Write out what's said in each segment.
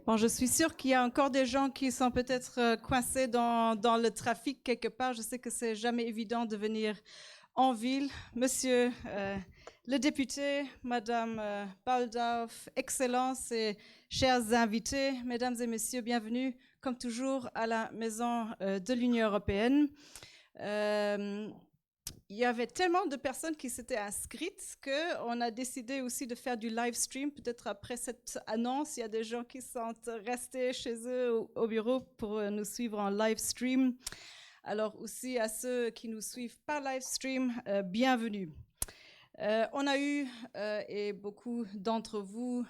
Bon, je suis sûre qu'il y a encore des gens qui sont peut-être coincés dans le trafic quelque part. Je sais que c'est jamais évident de venir en ville. Monsieur le député, Madame Baldauf, Excellences et chers invités, Mesdames et Messieurs, bienvenue comme toujours à la Maison de l'Union européenne. Il y avait tellement de personnes qui s'étaient inscrites qu'on a décidé aussi de faire du live stream. Peut-être après cette annonce, il y a des gens qui sont restés chez eux au bureau pour nous suivre en live stream. Alors aussi à ceux qui nous suivent par live stream, bienvenue. On a eu, et beaucoup d'entre vous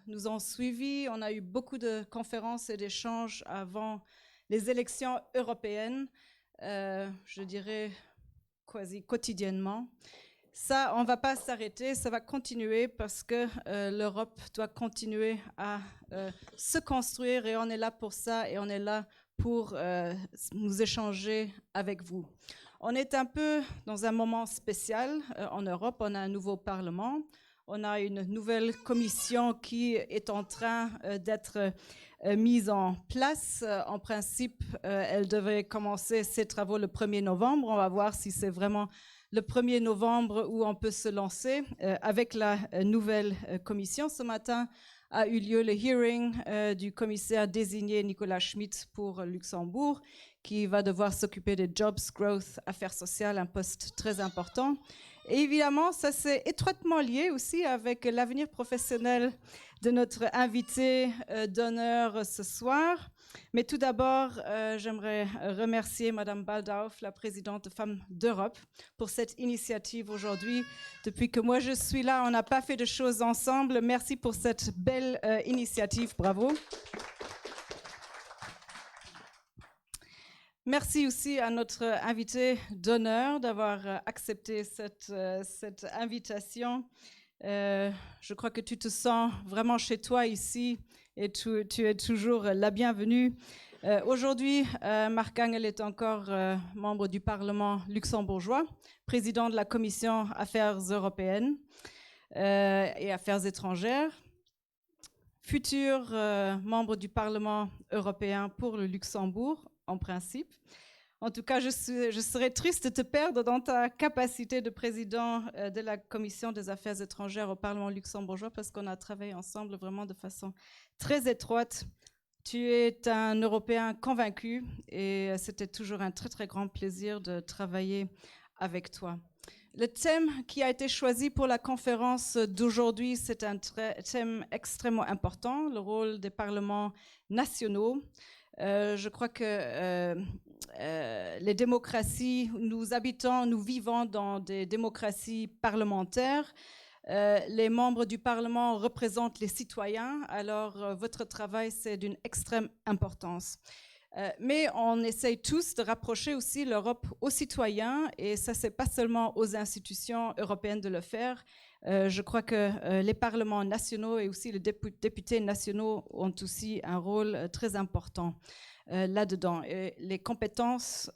nous ont suivis, on a eu beaucoup de conférences et d'échanges avant les élections européennes. Je dirais quasi quotidiennement. Ça, on ne va pas s'arrêter, ça va continuer parce que l'Europe doit continuer à se construire et on est là pour ça et on est là pour nous échanger avec vous. On est un peu dans un moment spécial en Europe, on a un nouveau Parlement, on a une nouvelle commission qui est en train d'être mise en place. En principe, elle devrait commencer ses travaux le 1er novembre. On va voir si c'est vraiment le 1er novembre où on peut se lancer avec la nouvelle commission. Ce matin a eu lieu le hearing du commissaire désigné Nicolas Schmit pour Luxembourg, qui va devoir s'occuper des jobs, growth, affaires sociales, un poste très important. Et évidemment, ça c'est étroitement lié aussi avec l'avenir professionnel de notre invité d'honneur ce soir. Mais tout d'abord, j'aimerais remercier Madame Baldauf, la présidente de Femmes d'Europe, pour cette initiative aujourd'hui. Depuis que moi je suis là, on n'a pas fait de choses ensemble. Merci pour cette belle initiative. Bravo. Merci aussi à notre invité d'honneur d'avoir accepté cette invitation. Je crois que tu te sens vraiment chez toi ici et tu es toujours la bienvenue. Aujourd'hui, Marc Angel est encore membre du Parlement luxembourgeois, président de la Commission Affaires européennes et Affaires étrangères, futur membre du Parlement européen pour le Luxembourg, en principe. En tout cas, je serais triste de te perdre dans ta capacité de président de la Commission des Affaires étrangères au Parlement luxembourgeois parce qu'on a travaillé ensemble vraiment de façon très étroite. Tu es un Européen convaincu et c'était toujours un très, très grand plaisir de travailler avec toi. Le thème qui a été choisi pour la conférence d'aujourd'hui, c'est un thème extrêmement important, le rôle des parlements nationaux. Je crois que les démocraties, nous vivons dans des démocraties parlementaires. Les membres du Parlement représentent les citoyens, alors votre travail, c'est d'une extrême importance. Mais on essaye tous de rapprocher aussi l'Europe aux citoyens et ça, c'est pas seulement aux institutions européennes de le faire. Je crois que les parlements nationaux et aussi les députés nationaux ont aussi un rôle très important là-dedans. Et les compétences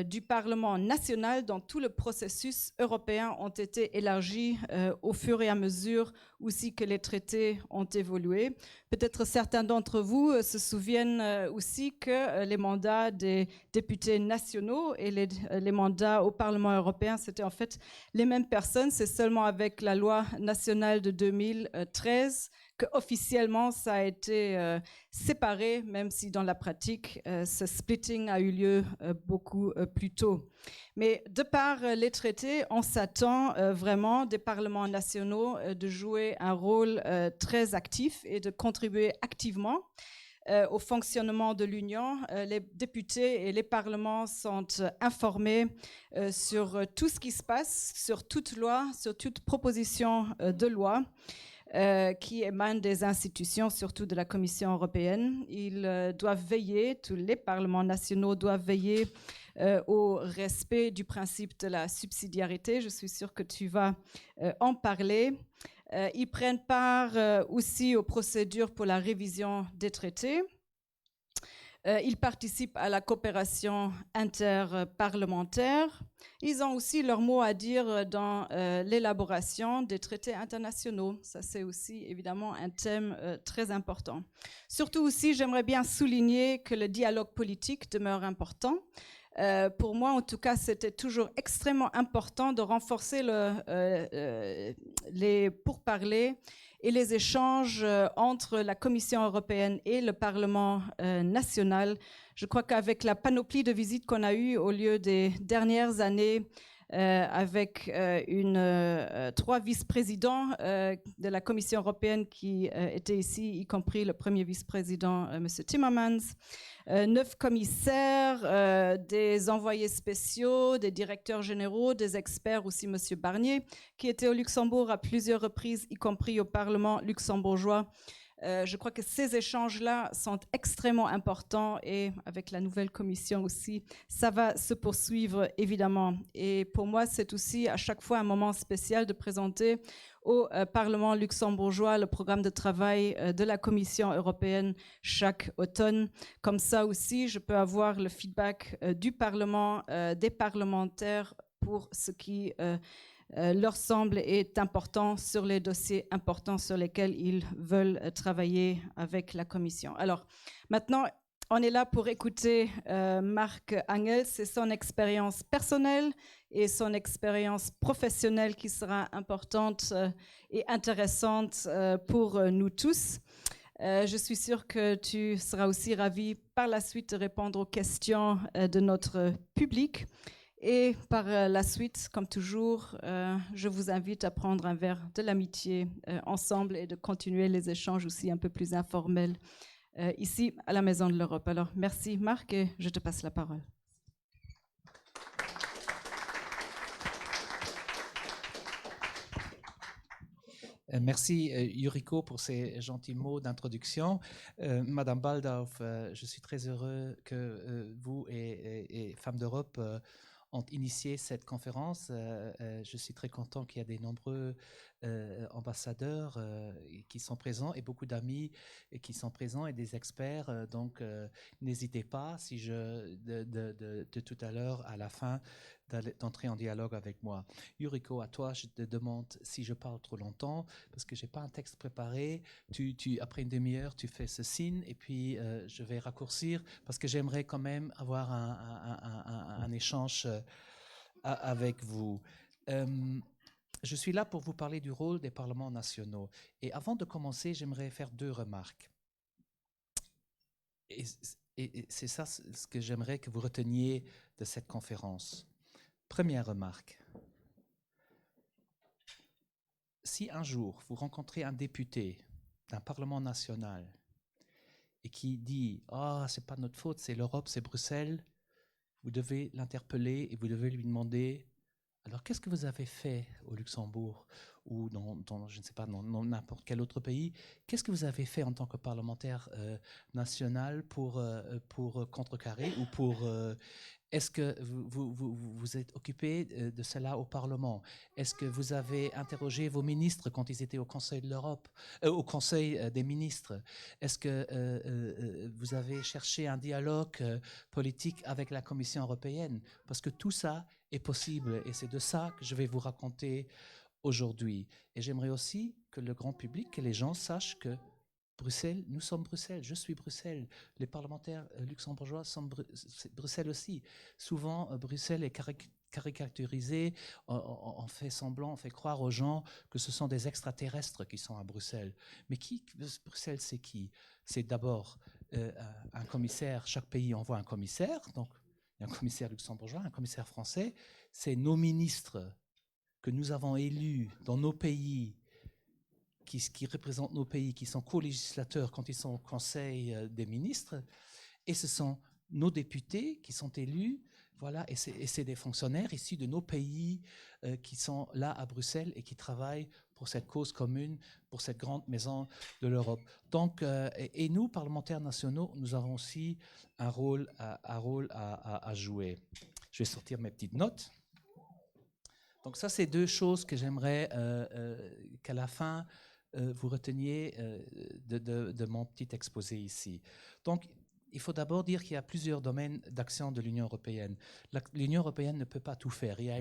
du Parlement national dans tout le processus européen ont été élargies au fur et à mesure aussi que les traités ont évolué. Peut-être certains d'entre vous se souviennent aussi que les mandats des députés nationaux et les mandats au Parlement européen, c'était en fait les mêmes personnes. C'est seulement avec la loi nationale de 2013 qu'officiellement ça a été séparé, même si dans la pratique, ce splitting a eu lieu beaucoup plus tôt. Mais de par les traités, on s'attend vraiment des parlements nationaux de jouer un rôle très actif et de contribuer activement au fonctionnement de l'Union. Les députés et les parlements sont informés sur tout ce qui se passe, sur toute loi, sur toute proposition de loi qui émanent des institutions, surtout de la Commission européenne. Ils doivent veiller, tous les parlements nationaux doivent veiller au respect du principe de la subsidiarité. Je suis sûre que tu vas en parler. Ils prennent part aussi aux procédures pour la révision des traités. Ils participent à la coopération interparlementaire. Ils ont aussi leur mot à dire dans l'élaboration des traités internationaux. Ça, c'est aussi évidemment un thème très important. Surtout aussi, j'aimerais bien souligner que le dialogue politique demeure important. Pour moi, en tout cas, c'était toujours extrêmement important de renforcer les pourparlers et les échanges entre la Commission européenne et le Parlement national. Je crois qu'avec la panoplie de visites qu'on a eues au lieu des dernières années, avec 3 vice-présidents de la Commission européenne qui étaient ici, y compris le premier vice-président, M. Timmermans, 9 commissaires, des envoyés spéciaux, des directeurs généraux, des experts, aussi M. Barnier, qui était au Luxembourg à plusieurs reprises, y compris au Parlement luxembourgeois. Je crois que ces échanges-là sont extrêmement importants et avec la nouvelle commission aussi, ça va se poursuivre évidemment. Et pour moi, c'est aussi à chaque fois un moment spécial de présenter au Parlement luxembourgeois le programme de travail de la Commission européenne chaque automne. Comme ça aussi, je peux avoir le feedback du Parlement, des parlementaires pour ce qui leur semble est important sur les dossiers importants sur lesquels ils veulent travailler avec la Commission. Alors maintenant, on est là pour écouter Marc Angels, c'est son expérience personnelle et son expérience professionnelle qui sera importante et intéressante pour nous tous. Je suis sûre que tu seras aussi ravi par la suite de répondre aux questions de notre public. Et par la suite, comme toujours, je vous invite à prendre un verre de l'amitié ensemble et de continuer les échanges aussi un peu plus informels ici à la Maison de l'Europe. Alors, merci Marc et je te passe la parole. Merci Yuriko pour ces gentils mots d'introduction. Madame Baldauf, je suis très heureux que vous et Femmes d'Europe ont initié cette conférence. Je suis très content qu'il y ait des nombreux ambassadeurs qui sont présents et beaucoup d'amis qui sont présents et des experts. Donc, n'hésitez pas, si de tout à l'heure à la fin, d'entrer en dialogue avec moi. Yuriko, à toi, je te demande si je parle trop longtemps parce que j'ai pas un texte préparé. Après une demi-heure, tu fais ce signe et puis je vais raccourcir parce que j'aimerais quand même avoir un échange avec vous. Je suis là pour vous parler du rôle des parlements nationaux. Et avant de commencer, j'aimerais faire 2 remarques. Et c'est ça ce que j'aimerais que vous reteniez de cette conférence. Première remarque. Si un jour vous rencontrez un député d'un parlement national et qui dit « Ah, c'est pas notre faute, c'est l'Europe, c'est Bruxelles », vous devez l'interpeller et vous devez lui demander « Alors, qu'est-ce que vous avez fait au Luxembourg ou je ne sais pas, dans n'importe quel autre pays, qu'est-ce que vous avez fait en tant que parlementaire national pour contrecarrer ou pour... Est-ce que vous êtes occupé de cela au Parlement? Est-ce que vous avez interrogé vos ministres quand ils étaient au Conseil de l'Europe, au Conseil des ministres? Est-ce que vous avez cherché un dialogue politique avec la Commission européenne? Parce que tout ça est possible et c'est de ça que je vais vous raconter aujourd'hui. Et j'aimerais aussi que le grand public, que les gens sachent que Bruxelles, nous sommes Bruxelles, je suis Bruxelles. Les parlementaires luxembourgeois sont Bruxelles aussi. Souvent, Bruxelles est caricaturisé, on fait semblant, on fait croire aux gens que ce sont des extraterrestres qui sont à Bruxelles. Mais Bruxelles, c'est qui? C'est d'abord un commissaire, chaque pays envoie un commissaire, donc il y a un commissaire luxembourgeois, un commissaire français, c'est nos ministres que nous avons élus dans nos pays, qui représentent nos pays, qui sont co-législateurs quand ils sont au Conseil des ministres, et ce sont nos députés qui sont élus, voilà, et c'est des fonctionnaires issus de nos pays qui sont là à Bruxelles et qui travaillent pour cette cause commune, pour cette grande maison de l'Europe. Donc, et nous, parlementaires nationaux, nous avons aussi un rôle à jouer. Je vais sortir mes petites notes. Donc ça, c'est 2 choses que j'aimerais qu'à la fin, vous reteniez de mon petit exposé ici. Donc, il faut d'abord dire qu'il y a plusieurs domaines d'action de l'Union européenne. L'Union européenne ne peut pas tout faire. Il y a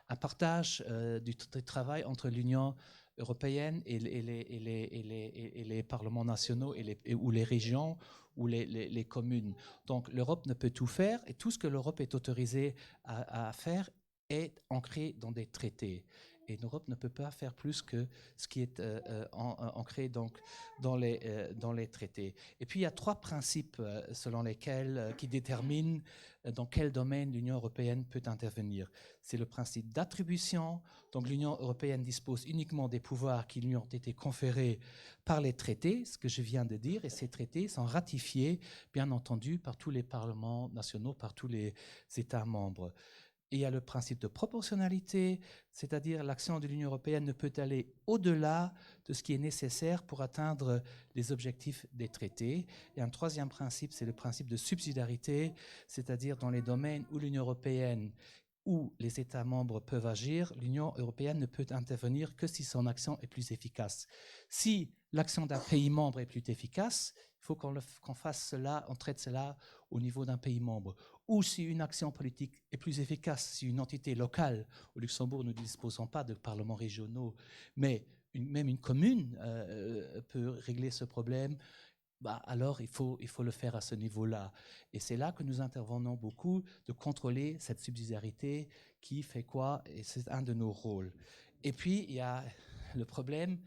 un partage du travail entre l'Union européenne et les parlements nationaux ou les régions ou les communes. Donc l'Europe ne peut tout faire et tout ce que l'Europe est autorisée à faire est ancré dans des traités. Et l'Europe ne peut pas faire plus que ce qui est ancré donc dans les traités. Et puis il y a 3 principes selon lesquels qui déterminent dans quel domaine l'Union européenne peut intervenir. C'est le principe d'attribution. Donc l'Union européenne dispose uniquement des pouvoirs qui lui ont été conférés par les traités, ce que je viens de dire, et ces traités sont ratifiés, bien entendu, par tous les parlements nationaux, par tous les États membres. Et il y a le principe de proportionnalité, c'est-à-dire l'action de l'Union européenne ne peut aller au-delà de ce qui est nécessaire pour atteindre les objectifs des traités. Et un 3e principe, c'est le principe de subsidiarité, c'est-à-dire dans les domaines où l'Union européenne où les États membres peuvent agir, l'Union européenne ne peut intervenir que si son action est plus efficace. Si l'action d'un pays membre est plus efficace, il faut qu'on fasse cela, on traite cela au niveau d'un pays membre. Ou si une action politique est plus efficace, si une entité locale, au Luxembourg, nous ne disposons pas de parlements régionaux, mais même une commune peut régler ce problème, alors il faut le faire à ce niveau-là. Et c'est là que nous intervenons beaucoup, de contrôler cette subsidiarité, qui fait quoi, et c'est un de nos rôles. Et puis, il y a le problème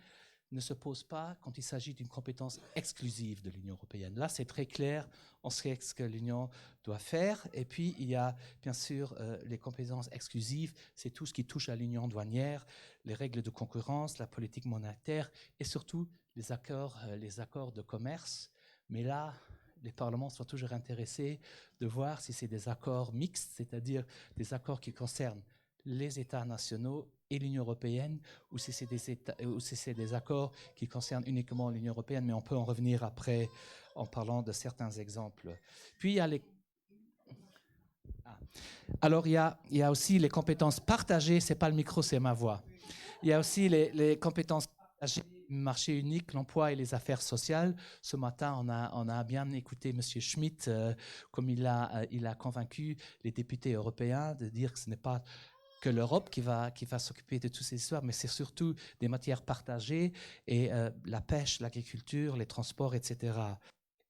ne se pose pas quand il s'agit d'une compétence exclusive de l'Union européenne. Là, c'est très clair, on sait ce que l'Union doit faire. Et puis, il y a bien sûr les compétences exclusives, c'est tout ce qui touche à l'union douanière, les règles de concurrence, la politique monétaire et surtout les accords de commerce. Mais là, les parlements sont toujours intéressés de voir si c'est des accords mixtes, c'est-à-dire des accords qui concernent les États nationaux et l'Union européenne, ou si c'est des accords qui concernent uniquement l'Union européenne, mais on peut en revenir après en parlant de certains exemples. Puis il y a Alors il y a aussi les compétences partagées, c'est pas le micro, c'est ma voix. Il y a aussi les compétences partagées, marché unique, l'emploi et les affaires sociales. Ce matin, on a bien écouté M. Schmitt, comme il a convaincu les députés européens de dire que ce n'est pas que l'Europe qui va s'occuper de toutes ces histoires, mais c'est surtout des matières partagées et la pêche, l'agriculture, les transports, etc.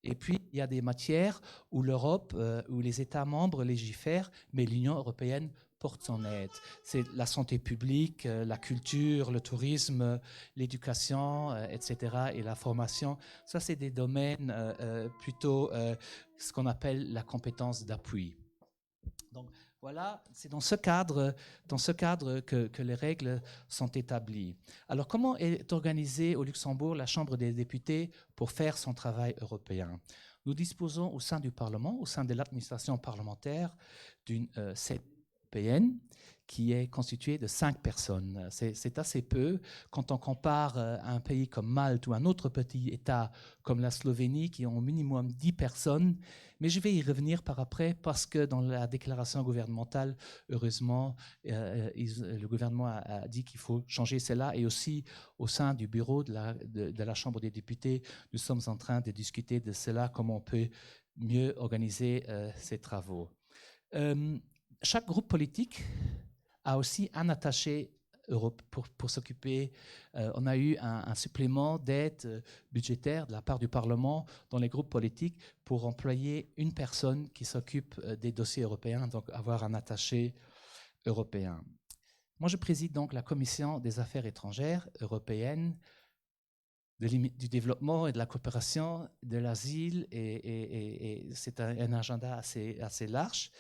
Et puis, il y a des matières où l'Europe, où les États membres légifèrent, mais l'Union européenne porte son aide. C'est la santé publique, la culture, le tourisme, l'éducation, etc. et la formation. Ça, c'est des domaines plutôt ce qu'on appelle la compétence d'appui. Donc, voilà, c'est dans ce cadre que les règles sont établies. Alors, comment est organisée au Luxembourg la Chambre des députés pour faire son travail européen? Nous disposons au sein du Parlement, au sein de l'administration parlementaire, d'une session européenne qui est constituée de 5 personnes. C'est assez peu quand on compare à un pays comme Malte ou un autre petit État comme la Slovénie qui ont au minimum 10 personnes. Mais je vais y revenir par après parce que dans la déclaration gouvernementale, heureusement, le gouvernement a dit qu'il faut changer cela. Et aussi au sein du bureau de la Chambre des députés, nous sommes en train de discuter de cela, comment on peut mieux organiser ces travaux. Chaque groupe politique a aussi un attaché Europe pour s'occuper. On a eu un supplément d'aide budgétaire de la part du Parlement dans les groupes politiques pour employer une personne qui s'occupe des dossiers européens, donc avoir un attaché européen. Moi, je préside donc la Commission des affaires étrangères européennes, du développement et de la coopération, de l'asile, et c'est un agenda assez large.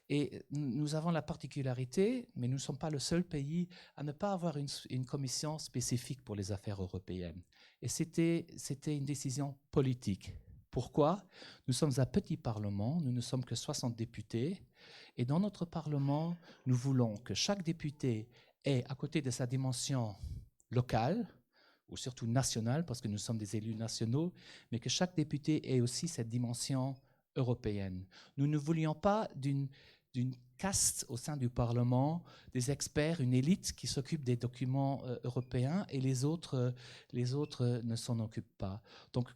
Et nous avons la particularité, mais nous ne sommes pas le seul pays, à ne pas avoir une commission spécifique pour les affaires européennes. Et c'était une décision politique. Pourquoi? Nous sommes un petit parlement, nous ne sommes que 60 députés, et dans notre parlement, nous voulons que chaque député ait, à côté de sa dimension locale, ou surtout nationale, parce que nous sommes des élus nationaux, mais que chaque député ait aussi cette dimension européenne. Nous ne voulions pas d'une caste au sein du Parlement, des experts, une élite qui s'occupe des documents européens et les autres ne s'en occupent pas. Donc,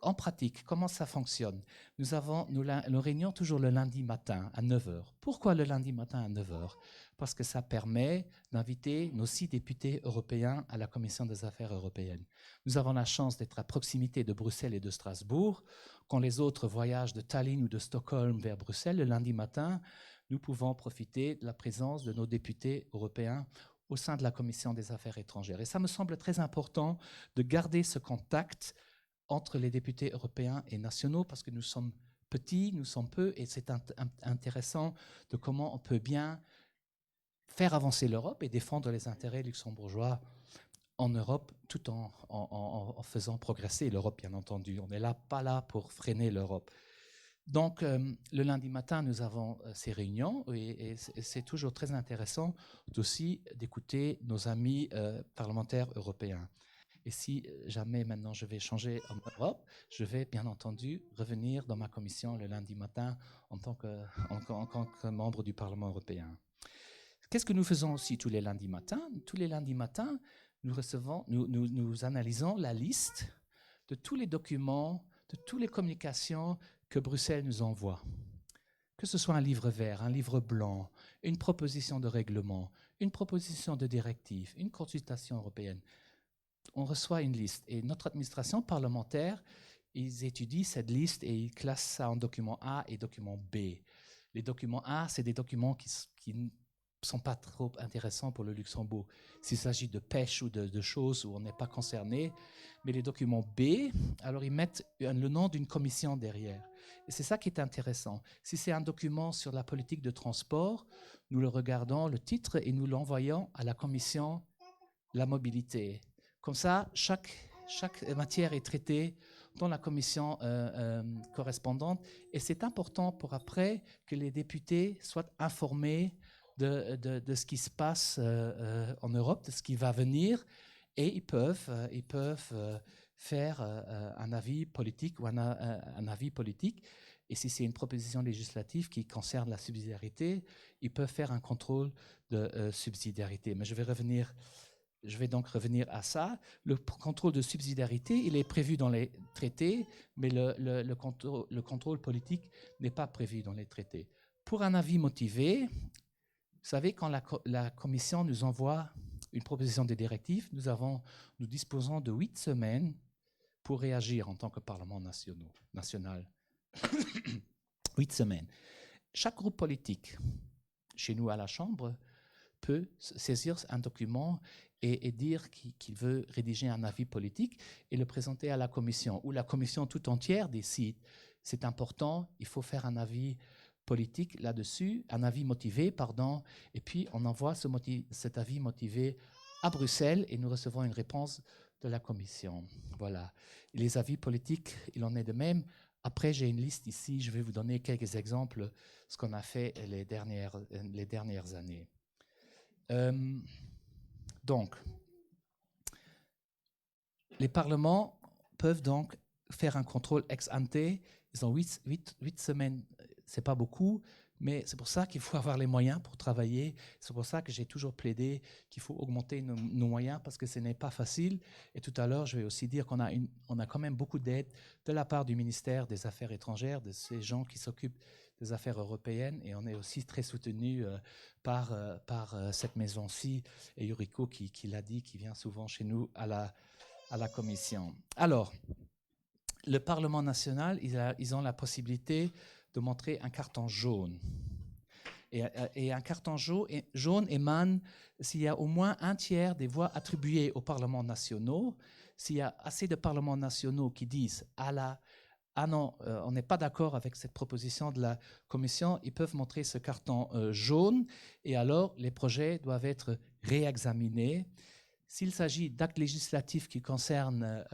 En pratique, comment ça fonctionne? Nous réunions toujours le lundi matin à 9 heures. Pourquoi le lundi matin à 9 heures? Parce que ça permet d'inviter nos 6 députés européens à la Commission des affaires européennes. Nous avons la chance d'être à proximité de Bruxelles et de Strasbourg. Quand les autres voyagent de Tallinn ou de Stockholm vers Bruxelles, le lundi matin, nous pouvons profiter de la présence de nos députés européens au sein de la Commission des affaires étrangères. Et ça me semble très important de garder ce contact entre les députés européens et nationaux, parce que nous sommes petits, nous sommes peu, et c'est intéressant de comment on peut bien faire avancer l'Europe et défendre les intérêts luxembourgeois en Europe, tout en faisant progresser l'Europe, bien entendu. On n'est pas là pour freiner l'Europe. Donc, le lundi matin, nous avons ces réunions, et c'est toujours très intéressant aussi d'écouter nos amis parlementaires européens. Et si jamais maintenant je vais changer en Europe, je vais bien entendu revenir dans ma commission le lundi matin en tant que membre du Parlement européen. Qu'est-ce que nous faisons aussi tous les lundis matins? Tous les lundis matins, nous analysons la liste de tous les documents, de toutes les communications que Bruxelles nous envoie. Que ce soit un livre vert, un livre blanc, une proposition de règlement, une proposition de directive, une consultation européenne. On reçoit une liste et notre administration parlementaire, ils étudient cette liste et ils classent ça en document A et document B. Les documents A, c'est des documents qui ne sont pas trop intéressants pour le Luxembourg. S'il s'agit de pêche ou de choses où on n'est pas concerné. Mais les documents B, alors ils mettent le nom d'une commission derrière. Et c'est ça qui est intéressant. Si c'est un document sur la politique de transport, nous le regardons, le titre, et nous l'envoyons à la commission la mobilité. Comme ça, chaque matière est traitée dans la commission correspondante. Et c'est important pour après que les députés soient informés de ce qui se passe en Europe, de ce qui va venir. Et ils peuvent faire un avis politique ou un avis politique. Et si c'est une proposition législative qui concerne la subsidiarité, ils peuvent faire un contrôle de subsidiarité. Mais je vais donc revenir à ça. Le contrôle de subsidiarité, il est prévu dans les traités, mais le contrôle politique n'est pas prévu dans les traités. Pour un avis motivé, vous savez, quand la Commission nous envoie une proposition de directive, nous disposons de 8 semaines pour réagir en tant que Parlement national. 8 semaines. Chaque groupe politique, chez nous à la Chambre, peut saisir un document et dire qu'il veut rédiger un avis politique et le présenter à la Commission, ou la Commission tout entière décide. C'est important, il faut faire un avis politique là-dessus, un avis motivé, pardon, et puis on envoie cet avis motivé à Bruxelles et nous recevons une réponse de la Commission. Voilà. Et les avis politiques, il en est de même. Après, j'ai une liste ici, je vais vous donner quelques exemples de ce qu'on a fait les dernières années. Donc, les parlements peuvent donc faire un contrôle ex ante. Ils ont 8 semaines, c'est pas beaucoup, mais c'est pour ça qu'il faut avoir les moyens pour travailler. C'est pour ça que j'ai toujours plaidé qu'il faut augmenter nos moyens, parce que ce n'est pas facile. Et tout à l'heure, je vais aussi dire qu'on a quand même beaucoup d'aide de la part du ministère des Affaires étrangères, de ces gens qui s'occupent des affaires européennes, et on est aussi très soutenu par cette maison-ci, et Yuriko qui l'a dit, qui vient souvent chez nous à la commission. Alors, le Parlement national, ils ont la possibilité de montrer un carton jaune. Et un carton jaune émane s'il y a au moins un tiers des voix attribuées aux parlements nationaux. S'il y a assez de parlements nationaux qui disent « Ah non, on n'est pas d'accord avec cette proposition de la Commission », ils peuvent montrer ce carton jaune, et alors les projets doivent être réexaminés. S'il s'agit d'actes législatifs qui concernent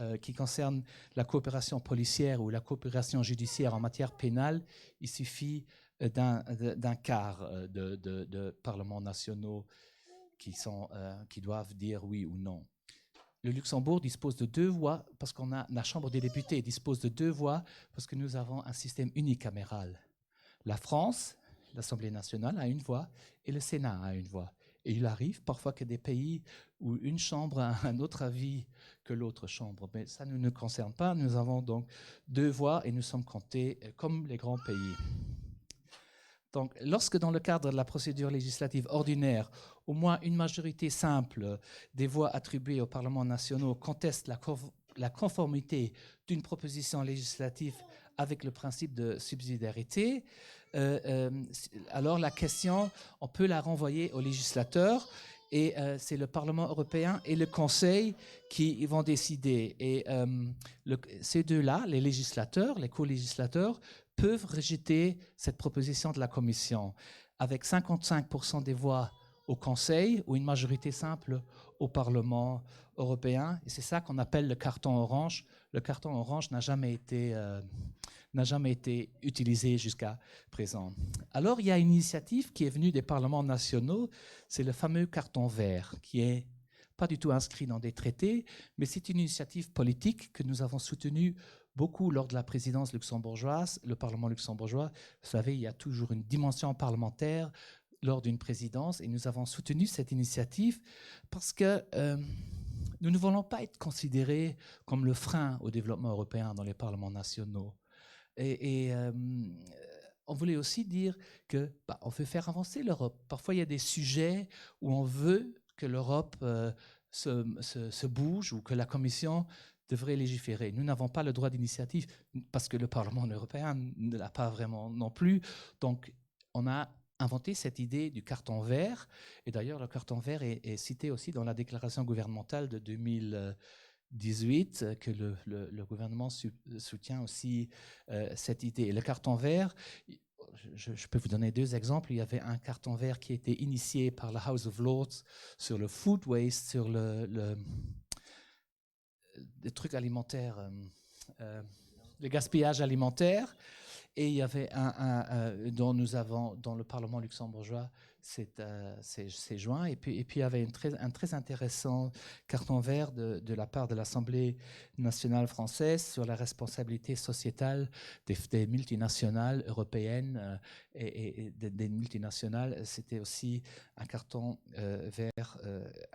la coopération policière ou la coopération judiciaire en matière pénale, il suffit d'un quart de parlements nationaux qui doivent dire oui ou non. Le Luxembourg dispose de 2 voix, parce qu'on a la Chambre des députés dispose de 2 voix, parce que nous avons un système unicaméral. La France, l'Assemblée nationale, a 1 voix, et le Sénat a 1 voix. Et il arrive parfois que des pays où une chambre a un autre avis que l'autre chambre. Mais ça ne nous concerne pas. Nous avons donc 2 voix et nous sommes comptés comme les grands pays. Donc, lorsque dans le cadre de la procédure législative ordinaire, au moins une majorité simple des voix attribuées aux parlements nationaux conteste la conformité d'une proposition législative avec le principe de subsidiarité, alors la question, on peut la renvoyer aux législateurs et c'est le Parlement européen et le Conseil qui vont décider. Et ces deux-là, les législateurs, les co-législateurs, peuvent rejeter cette proposition de la Commission avec 55% des voix au Conseil ou une majorité simple au Parlement européen. Et c'est ça qu'on appelle le carton orange. Le carton orange n'a jamais été utilisé jusqu'à présent. Alors, il y a une initiative qui est venue des parlements nationaux, c'est le fameux carton vert, qui est pas du tout inscrit dans des traités, mais c'est une initiative politique que nous avons soutenue beaucoup lors de la présidence luxembourgeoise, le Parlement luxembourgeois. Vous savez, il y a toujours une dimension parlementaire lors d'une présidence, et nous avons soutenu cette initiative parce que nous ne voulons pas être considérés comme le frein au développement européen dans les parlements nationaux. Et on voulait aussi dire que on veut faire avancer l'Europe. Parfois, il y a des sujets où on veut que l'Europe se bouge ou que la Commission devrait légiférer. Nous n'avons pas le droit d'initiative parce que le Parlement européen ne l'a pas vraiment non plus. Donc, on a inventé cette idée du carton vert. Et d'ailleurs, le carton vert est cité aussi dans la déclaration gouvernementale de 2018, que le gouvernement soutient aussi cette idée. Et le carton vert, je peux vous donner 2 exemples. Il y avait un carton vert qui a été initié par la House of Lords sur le food waste, sur des trucs alimentaires, le gaspillage alimentaire. Et il y avait dont le Parlement luxembourgeois s'est joint. Et puis il y avait un très intéressant carton vert de la part de l'Assemblée nationale française sur la responsabilité sociétale des multinationales européennes et des multinationales. C'était aussi un carton vert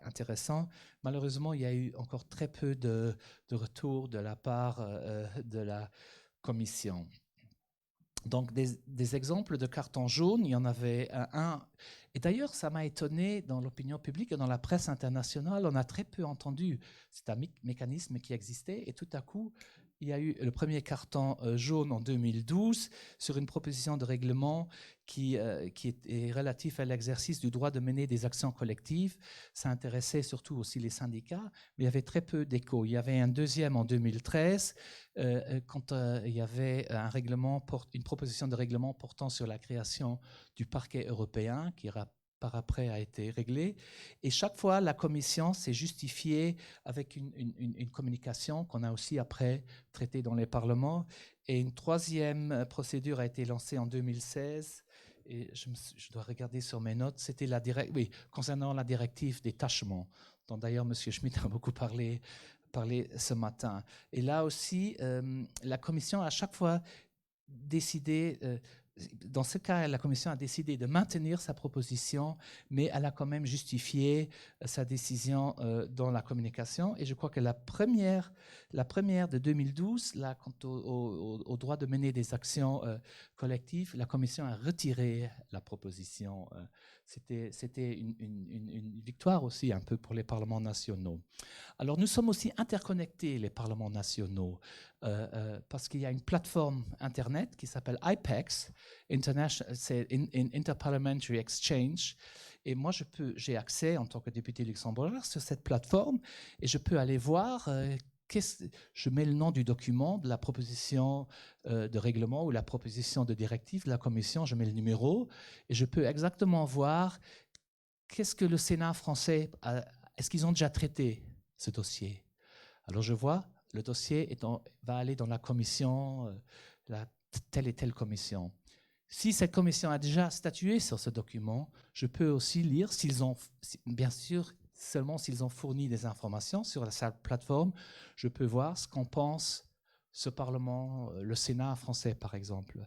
intéressant. Malheureusement, il y a eu encore très peu de retours de la part de la Commission. Donc, des exemples de cartons jaunes, il y en avait un. Et d'ailleurs, ça m'a étonné dans l'opinion publique et dans la presse internationale. On a très peu entendu. C'est un mécanisme qui existait. Et tout à coup, il y a eu le premier carton jaune en 2012 sur une proposition de règlement qui est relatif à l'exercice du droit de mener des actions collectives. Ça intéressait surtout aussi les syndicats, mais il y avait très peu d'écho. Il y avait un deuxième en 2013 quand il y avait une proposition de règlement portant sur la création du parquet européen qui par après a été réglé. Et chaque fois, la Commission s'est justifiée avec une communication qu'on a aussi après traitée dans les parlements. Et une troisième procédure a été lancée en 2016. Et je dois regarder sur mes notes. C'était concernant la directive des tâchements, dont d'ailleurs M. Schmitt a beaucoup parlé ce matin. Et là aussi, la Commission a à chaque fois décidé, dans ce cas, la Commission a décidé de maintenir sa proposition, mais elle a quand même justifié sa décision dans la communication. Et je crois que la première de 2012, là, quant au droit de mener des actions collectives, la Commission a retiré la proposition. C'était une victoire aussi un peu pour les parlements nationaux. Alors nous sommes aussi interconnectés, les parlements nationaux, parce qu'il y a une plateforme Internet qui s'appelle IPEX, c'est Interparliamentary Exchange, et moi j'ai accès en tant que député luxembourgeois sur cette plateforme et je peux aller voir, je mets le nom du document, de la proposition de règlement ou la proposition de directive de la Commission, je mets le numéro et je peux exactement voir qu'est-ce que le Sénat français, est-ce qu'ils ont déjà traité ce dossier. Alors je vois, le dossier va aller dans la commission, telle et telle commission. Si cette commission a déjà statué sur ce document, je peux aussi lire bien sûr, seulement s'ils ont fourni des informations sur sa plateforme, je peux voir ce qu'en pense ce Parlement, le Sénat français par exemple.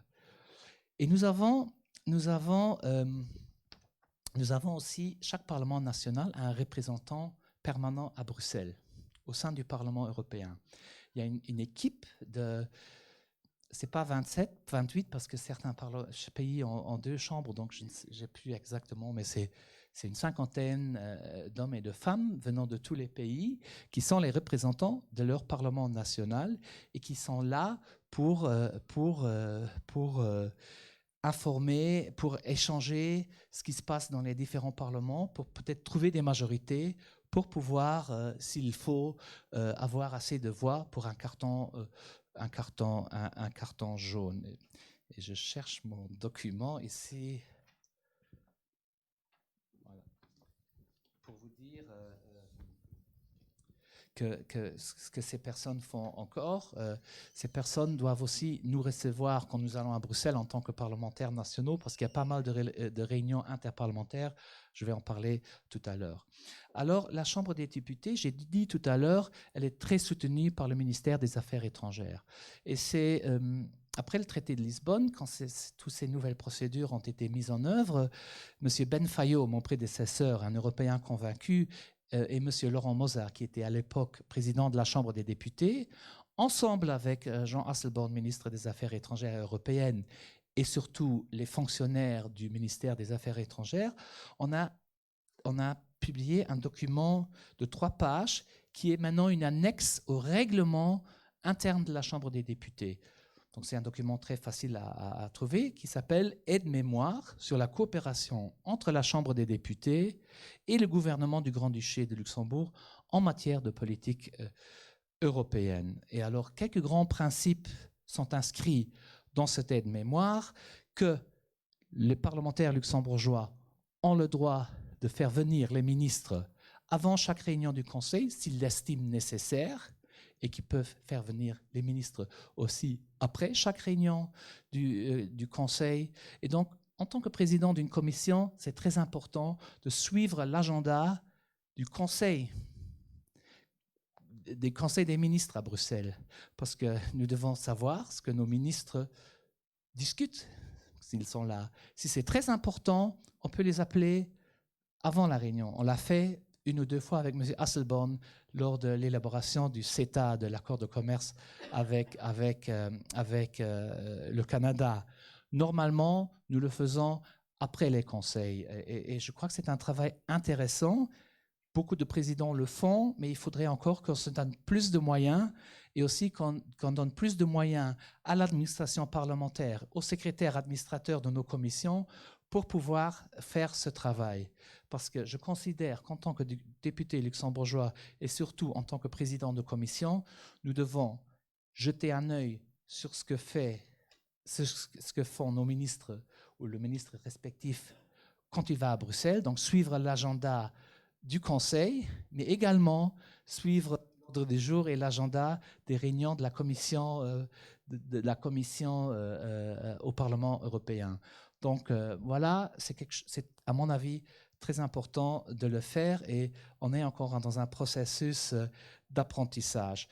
Et nous avons nous avons aussi, chaque Parlement national a un représentant permanent à Bruxelles, au sein du Parlement européen. Il y a une équipe de... C'est pas 27, 28, parce que certains pays ont 2 chambres, donc je n'ai plus exactement, mais c'est une cinquantaine d'hommes et de femmes venant de tous les pays qui sont les représentants de leur Parlement national et qui sont là pour informer, pour échanger ce qui se passe dans les différents parlements, pour peut-être trouver des majorités, pour pouvoir, s'il faut, avoir assez de voix pour un carton jaune. Et je cherche mon document ici. Voilà. Pour vous dire ce que ces personnes font encore. Ces personnes doivent aussi nous recevoir quand nous allons à Bruxelles en tant que parlementaires nationaux, parce qu'il y a pas mal de réunions interparlementaires. Je vais en parler tout à l'heure. Alors, la Chambre des députés, j'ai dit tout à l'heure, elle est très soutenue par le ministère des Affaires étrangères. Et c'est après le traité de Lisbonne, quand toutes ces nouvelles procédures ont été mises en œuvre, M. Ben Fayot, mon prédécesseur, un Européen convaincu, et M. Laurent Mozart, qui était à l'époque président de la Chambre des députés, ensemble avec Jean Asselborn, ministre des Affaires étrangères européennes, et surtout les fonctionnaires du ministère des Affaires étrangères, on a publié un document de 3 pages qui est maintenant une annexe au règlement interne de la Chambre des députés. Donc c'est un document très facile à trouver qui s'appelle « Aide-mémoire sur la coopération entre la Chambre des députés et le gouvernement du Grand-Duché de Luxembourg en matière de politique européenne ». Et alors, quelques grands principes sont inscrits dans cette aide-mémoire: que les parlementaires luxembourgeois ont le droit de faire venir les ministres avant chaque réunion du Conseil s'ils l'estiment nécessaire, et qui peuvent faire venir les ministres aussi après chaque réunion du Conseil. Et donc, en tant que président d'une commission, c'est très important de suivre l'agenda du Conseil, des conseils des ministres à Bruxelles, parce que nous devons savoir ce que nos ministres discutent s'ils sont là. Si c'est très important, on peut les appeler avant la réunion. On l'a fait 1 ou 2 fois avec M. Asselborn lors de l'élaboration du CETA, de l'accord de commerce avec le Canada. Normalement, nous le faisons après les conseils. Et je crois que c'est un travail intéressant. Beaucoup de présidents le font, mais il faudrait encore qu'on se donne plus de moyens, et aussi qu'on donne plus de moyens à l'administration parlementaire, aux secrétaires administrateurs de nos commissions, pour pouvoir faire ce travail. Parce que je considère qu'en tant que député luxembourgeois, et surtout en tant que président de commission, nous devons jeter un œil sur ce que font nos ministres ou le ministre respectif quand il va à Bruxelles, donc suivre l'agenda du Conseil, mais également suivre l'ordre du jour et l'agenda des réunions de la commission, au Parlement européen. Donc voilà, c'est à mon avis très important de le faire, et on est encore dans un processus d'apprentissage.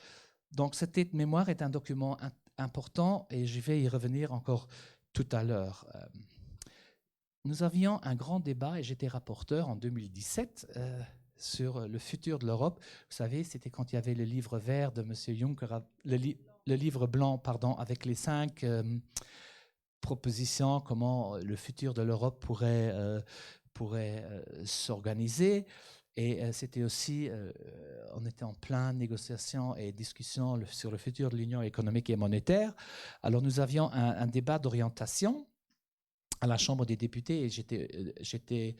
Donc cette aide-mémoire est un document important, et je vais y revenir encore tout à l'heure. Nous avions un grand débat, et j'étais rapporteur en 2017 sur le futur de l'Europe. Vous savez, c'était quand il y avait le livre vert de M. Juncker, le livre blanc, pardon, avec les 5 propositions, comment le futur de l'Europe pourrait s'organiser. Et c'était aussi, on était en pleine négociation et discussion sur le futur de l'Union économique et monétaire. Alors nous avions un débat d'orientation à la Chambre des députés, et j'étais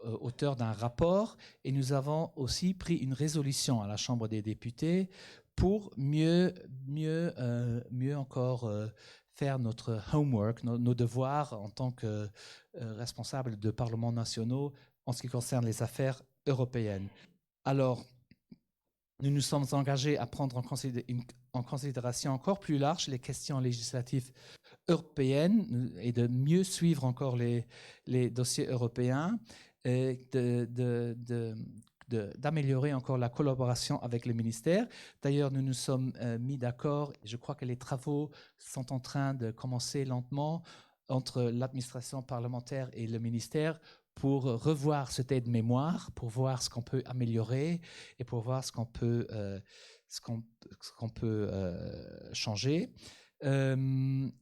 auteur d'un rapport, et nous avons aussi pris une résolution à la Chambre des députés pour mieux encore faire notre homework, nos devoirs en tant que responsable de parlements nationaux en ce qui concerne les affaires européennes. Alors, nous nous sommes engagés à prendre en considération encore plus large les questions législatives européennes, et de mieux suivre encore les dossiers européens, et d'améliorer encore la collaboration avec les ministères. D'ailleurs, nous nous sommes mis d'accord, et je crois que les travaux sont en train de commencer lentement entre l'administration parlementaire et le ministère pour revoir cette aide-mémoire, pour voir ce qu'on peut améliorer et pour voir ce qu'on peut, changer. Nous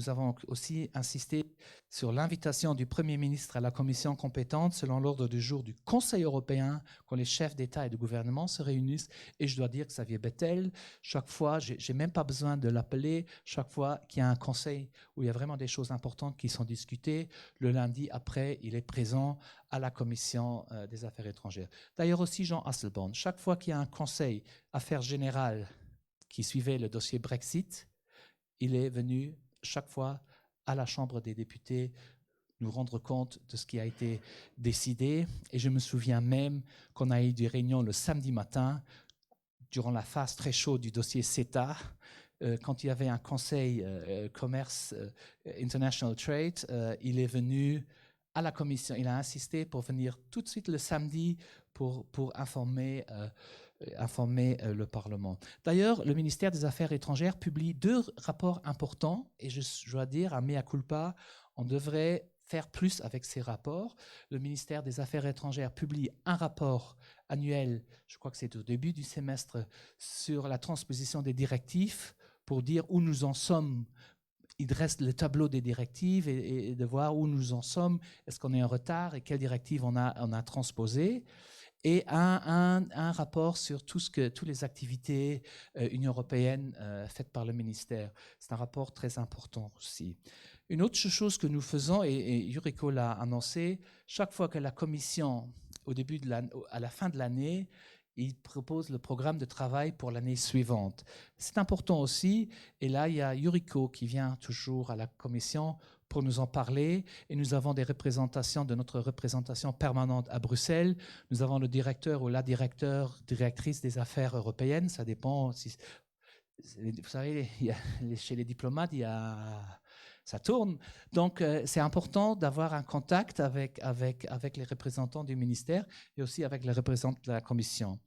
avons aussi insisté sur l'invitation du Premier ministre à la commission compétente selon l'ordre du jour du Conseil européen quand les chefs d'État et de gouvernement se réunissent. Et je dois dire que Xavier Bettel, chaque fois, je n'ai même pas besoin de l'appeler, chaque fois qu'il y a un conseil où il y a vraiment des choses importantes qui sont discutées, le lundi après, il est présent à la commission des affaires étrangères. D'ailleurs aussi Jean Hasselborn, chaque fois qu'il y a un conseil affaires générales qui suivait le dossier Brexit, il est venu chaque fois à la Chambre des députés nous rendre compte de ce qui a été décidé. Et je me souviens même qu'on a eu des réunions le samedi matin, durant la phase très chaude du dossier CETA, quand il y avait un conseil commerce International Trade, il est venu à la commission, il a insisté pour venir tout de suite le samedi pour informer le Parlement. D'ailleurs, le ministère des Affaires étrangères publie 2 rapports importants, et je dois dire, à mea culpa, on devrait faire plus avec ces rapports. Le ministère des Affaires étrangères publie un rapport annuel, je crois que c'est au début du semestre, sur la transposition des directives, pour dire où nous en sommes. Il dresse le tableau des directives et de voir où nous en sommes, est-ce qu'on est en retard et quelles directives on a transposées. Et un rapport sur toutes les activités Union européenne faites par le ministère. C'est un rapport très important aussi. Une autre chose que nous faisons, et Yuriko l'a annoncé, chaque fois que la Commission, à la fin de l'année, il propose le programme de travail pour l'année suivante. C'est important aussi, et là il y a Yuriko qui vient toujours à la Commission pour nous en parler, et nous avons des représentations de notre représentation permanente à Bruxelles. Nous avons le directeur ou la directrice des affaires européennes, ça dépend. Vous savez, chez les diplomates, ça tourne. Donc, c'est important d'avoir un contact avec les représentants du ministère et aussi avec les représentants de la Commission.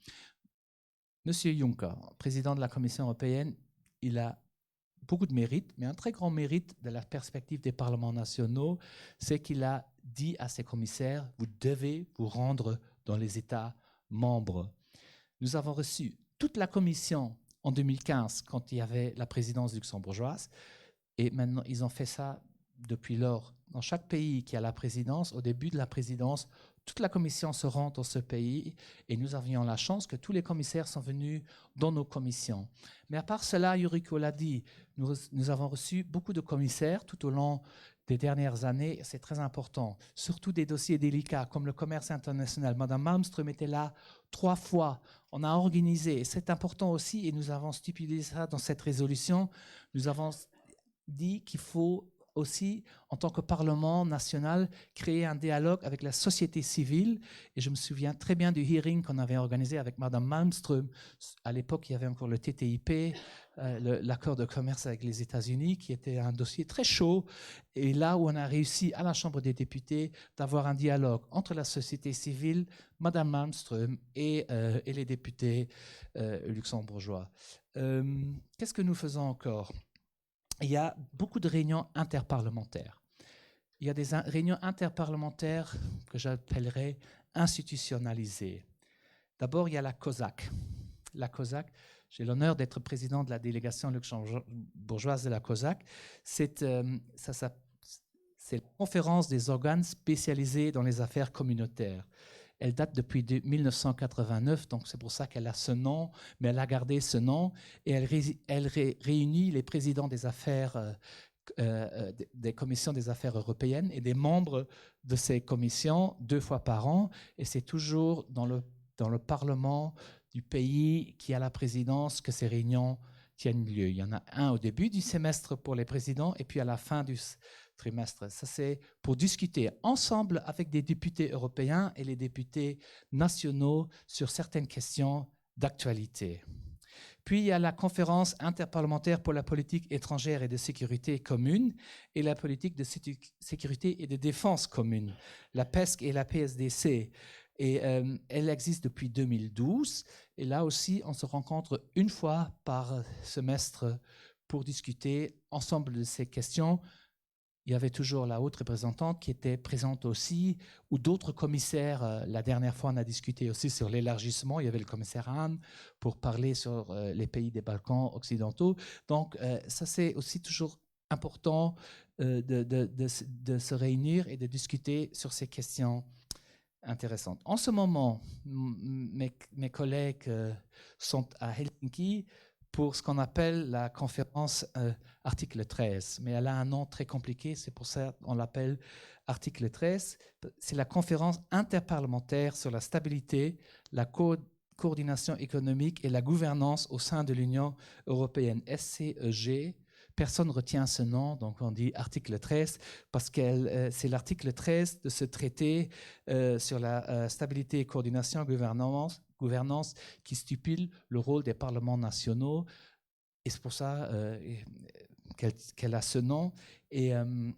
Monsieur Juncker, président de la Commission européenne, il a beaucoup de mérite, mais un très grand mérite de la perspective des parlements nationaux, c'est qu'il a dit à ses commissaires, vous devez vous rendre dans les États membres. Nous avons reçu toute la commission en 2015, quand il y avait la présidence luxembourgeoise, et maintenant ils ont fait ça depuis lors. Dans chaque pays qui a la présidence, au début de la présidence, toute la commission se rend dans ce pays, et nous avions la chance que tous les commissaires sont venus dans nos commissions. Mais à part cela, Yuriko l'a dit, nous avons reçu beaucoup de commissaires tout au long des dernières années, c'est très important, surtout des dossiers délicats comme le commerce international. Madame Malmström était là 3 fois, on a organisé, et c'est important aussi, et nous avons stipulé ça dans cette résolution, nous avons dit qu'il faut aussi, en tant que Parlement national, créer un dialogue avec la société civile. Et je me souviens très bien du hearing qu'on avait organisé avec Madame Malmström. À l'époque, il y avait encore le TTIP, l'accord de commerce avec les États-Unis, qui était un dossier très chaud. Et là où on a réussi à la Chambre des députés d'avoir un dialogue entre la société civile, Madame Malmström et les députés luxembourgeois. Qu'est-ce que nous faisons encore ? Il y a beaucoup de réunions interparlementaires. Il y a des réunions interparlementaires que j'appellerais institutionnalisées. D'abord, il y a la COSAC. La COSAC, j'ai l'honneur d'être président de la délégation luxembourgeoise de la COSAC. C'est la conférence des organes spécialisés dans les affaires communautaires. Elle date depuis 1989, donc c'est pour ça qu'elle a ce nom, mais elle a gardé ce nom, et elle réunit les présidents des affaires, des commissions des affaires européennes et des membres de ces commissions 2 fois par an, et c'est toujours dans le Parlement du pays qui a la présidence que ces réunions tiennent lieu. Il y en a un au début du semestre pour les présidents, et puis à la fin du trimestre. Ça, c'est pour discuter ensemble avec des députés européens et les députés nationaux sur certaines questions d'actualité. Puis, il y a la conférence interparlementaire pour la politique étrangère et de sécurité commune et la politique de sécurité et de défense commune, la PESC et la PSDC. Et elle existe depuis 2012. Et là aussi, on se rencontre 1 fois par semestre pour discuter ensemble de ces questions il y avait toujours la haute représentante qui était présente aussi, ou d'autres commissaires. La dernière fois, on a discuté aussi sur l'élargissement. Il y avait le commissaire Hahn pour parler sur les pays des Balkans occidentaux. Donc, ça, c'est aussi toujours important de se réunir et de discuter sur ces questions intéressantes. En ce moment, mes collègues sont à Helsinki pour ce qu'on appelle la conférence article 13. Mais elle a un nom très compliqué, c'est pour ça qu'on l'appelle article 13. C'est la conférence interparlementaire sur la stabilité, la coordination économique et la gouvernance au sein de l'Union européenne, SCEG. Personne ne retient ce nom, donc on dit article 13, parce que c'est l'article 13 de ce traité sur la stabilité, coordination et gouvernance qui stipule le rôle des parlements nationaux. Et c'est pour ça qu'elle a ce nom. Et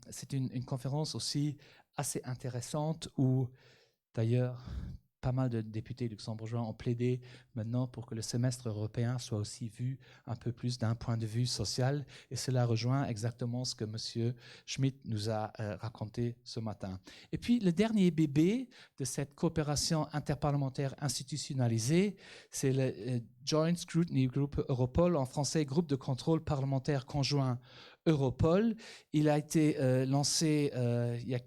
c'est une conférence aussi assez intéressante où, d'ailleurs, pas mal de députés luxembourgeois ont plaidé maintenant pour que le semestre européen soit aussi vu un peu plus d'un point de vue social. Et cela rejoint exactement ce que M. Schmidt nous a raconté ce matin. Et puis, le dernier bébé de cette coopération interparlementaire institutionnalisée, c'est le Joint Scrutiny Group Europol, en français, Groupe de contrôle parlementaire conjoint Europol. Il a été lancé il y a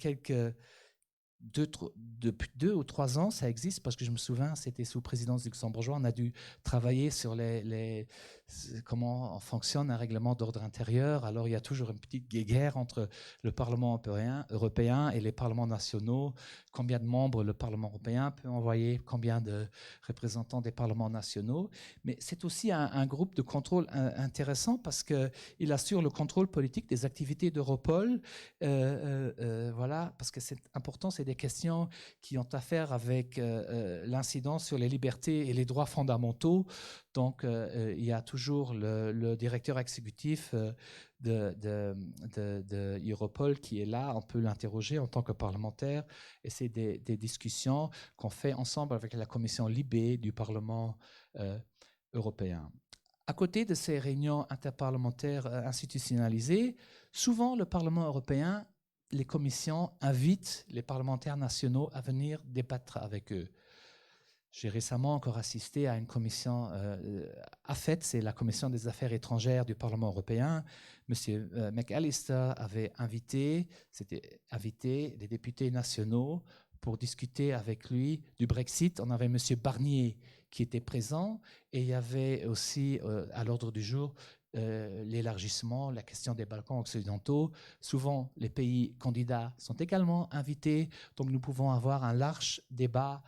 depuis 2 ou 3 ans, ça existe, parce que je me souviens, c'était sous présidence luxembourgeoise, on a dû travailler sur comment fonctionne un règlement d'ordre intérieur. Alors, il y a toujours une petite guéguerre entre le Parlement européen et les parlements nationaux. Combien de membres le Parlement européen peut envoyer, combien de représentants des parlements nationaux. Mais c'est aussi un groupe de contrôle intéressant parce qu'il assure le contrôle politique des activités d'Europol. Voilà, parce que c'est important, c'est des questions qui ont affaire avec l'incidence sur les libertés et les droits fondamentaux. Donc, il y a toujours le directeur exécutif de Europol qui est là. On peut l'interroger en tant que parlementaire. Et c'est des discussions qu'on fait ensemble avec la commission Libé du Parlement européen. À côté de ces réunions interparlementaires institutionnalisées, souvent le Parlement européen, les commissions invitent les parlementaires nationaux à venir débattre avec eux. J'ai récemment encore assisté à une commission AFET, c'est la commission des affaires étrangères du Parlement européen. Monsieur McAllister avait invité les députés nationaux pour discuter avec lui du Brexit. On avait Monsieur Barnier qui était présent et il y avait aussi à l'ordre du jour l'élargissement, la question des Balkans occidentaux. Souvent, les pays candidats sont également invités, donc nous pouvons avoir un large débat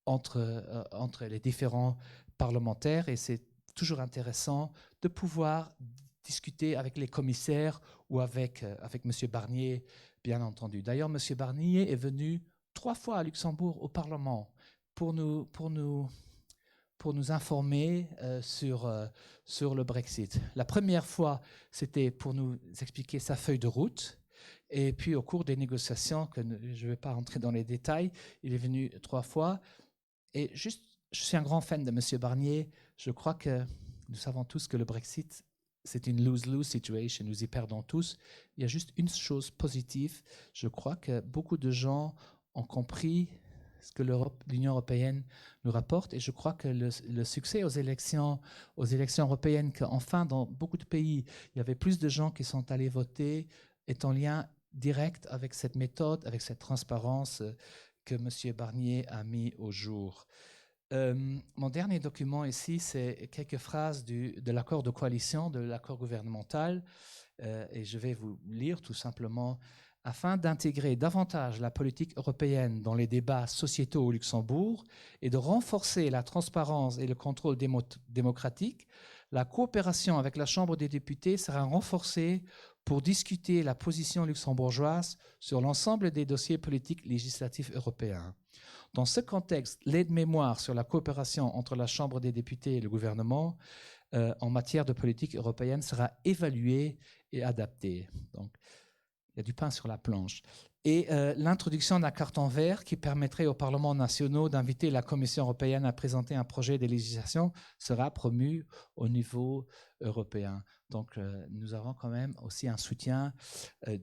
entre les différents parlementaires et c'est toujours intéressant de pouvoir discuter avec les commissaires ou avec M. Barnier, bien entendu. D'ailleurs, M. Barnier est venu 3 fois à Luxembourg au Parlement pour nous informer sur le Brexit. La première fois, c'était pour nous expliquer sa feuille de route. Et puis, au cours des négociations, que je ne vais pas rentrer dans les détails, il est venu 3 fois. Et juste, je suis un grand fan de M. Barnier. Je crois que nous savons tous que le Brexit, c'est une lose-lose situation. Nous y perdons tous. Il y a juste une chose positive. Je crois que beaucoup de gens ont compris ce que l'Union européenne nous rapporte. Et je crois que le succès aux élections européennes, qu'enfin, dans beaucoup de pays, il y avait plus de gens qui sont allés voter, est en lien direct avec cette méthode, avec cette transparence que M. Barnier a mis au jour. Mon dernier document ici, c'est quelques phrases de l'accord de coalition, de l'accord gouvernemental, et je vais vous lire tout simplement. Afin d'intégrer davantage la politique européenne dans les débats sociétaux au Luxembourg et de renforcer la transparence et le contrôle démocratique, la coopération avec la Chambre des députés sera renforcée pour discuter la position luxembourgeoise sur l'ensemble des dossiers politiques législatifs européens. Dans ce contexte, l'aide-mémoire sur la coopération entre la Chambre des députés et le gouvernement en matière de politique européenne sera évaluée et adaptée. Donc, il y a du pain sur la planche. Et l'introduction d'un carton vert qui permettrait aux parlements nationaux d'inviter la Commission européenne à présenter un projet de législation sera promu au niveau européen. Donc, nous avons quand même aussi un soutien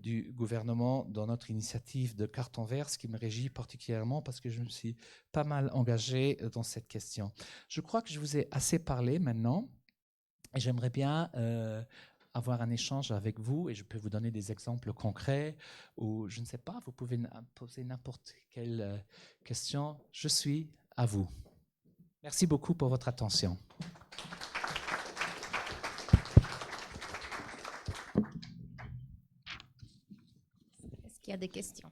du gouvernement dans notre initiative de carton vert, ce qui me réjouit particulièrement parce que je me suis pas mal engagé dans cette question. Je crois que je vous ai assez parlé maintenant et j'aimerais bien avoir un échange avec vous et je peux vous donner des exemples concrets ou je ne sais pas, vous pouvez poser n'importe quelle question. Je suis à vous. Merci beaucoup pour votre attention. Est-ce qu'il y a des questions?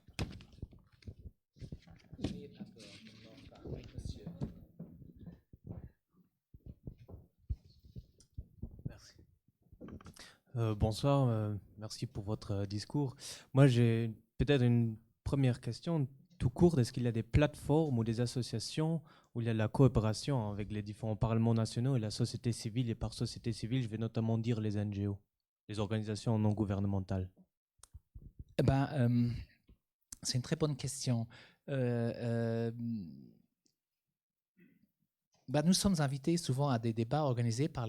Bonsoir, merci pour votre discours. Moi, j'ai peut-être une première question tout court. Est-ce qu'il y a des plateformes ou des associations où il y a de la coopération avec les différents parlements nationaux et la société civile? Et par société civile, je vais notamment dire les NGO, les organisations non gouvernementales. C'est une très bonne question. Nous sommes invités souvent à des débats organisés par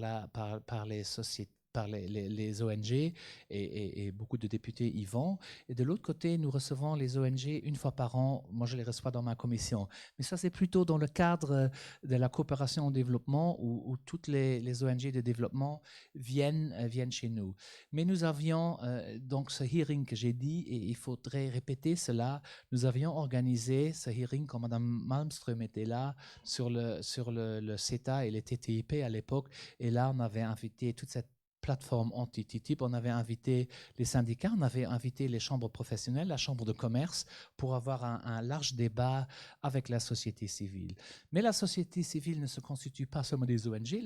les sociétés, par les ONG et beaucoup de députés y vont. Et de l'autre côté, nous recevons les ONG une fois par an. Moi, je les reçois dans ma commission. Mais ça, c'est plutôt dans le cadre de la coopération au développement où toutes les ONG de développement viennent chez nous. Mais nous avions donc ce hearing que j'ai dit, et il faudrait répéter cela. Nous avions organisé ce hearing quand Mme Malmström était là sur le CETA et les TTIP à l'époque. Et là, on avait invité toute cette plateforme anti-TTIP, on avait invité les syndicats, on avait invité les chambres professionnelles, la chambre de commerce, pour avoir un large débat avec la société civile. Mais la société civile ne se constitue pas seulement des ONG,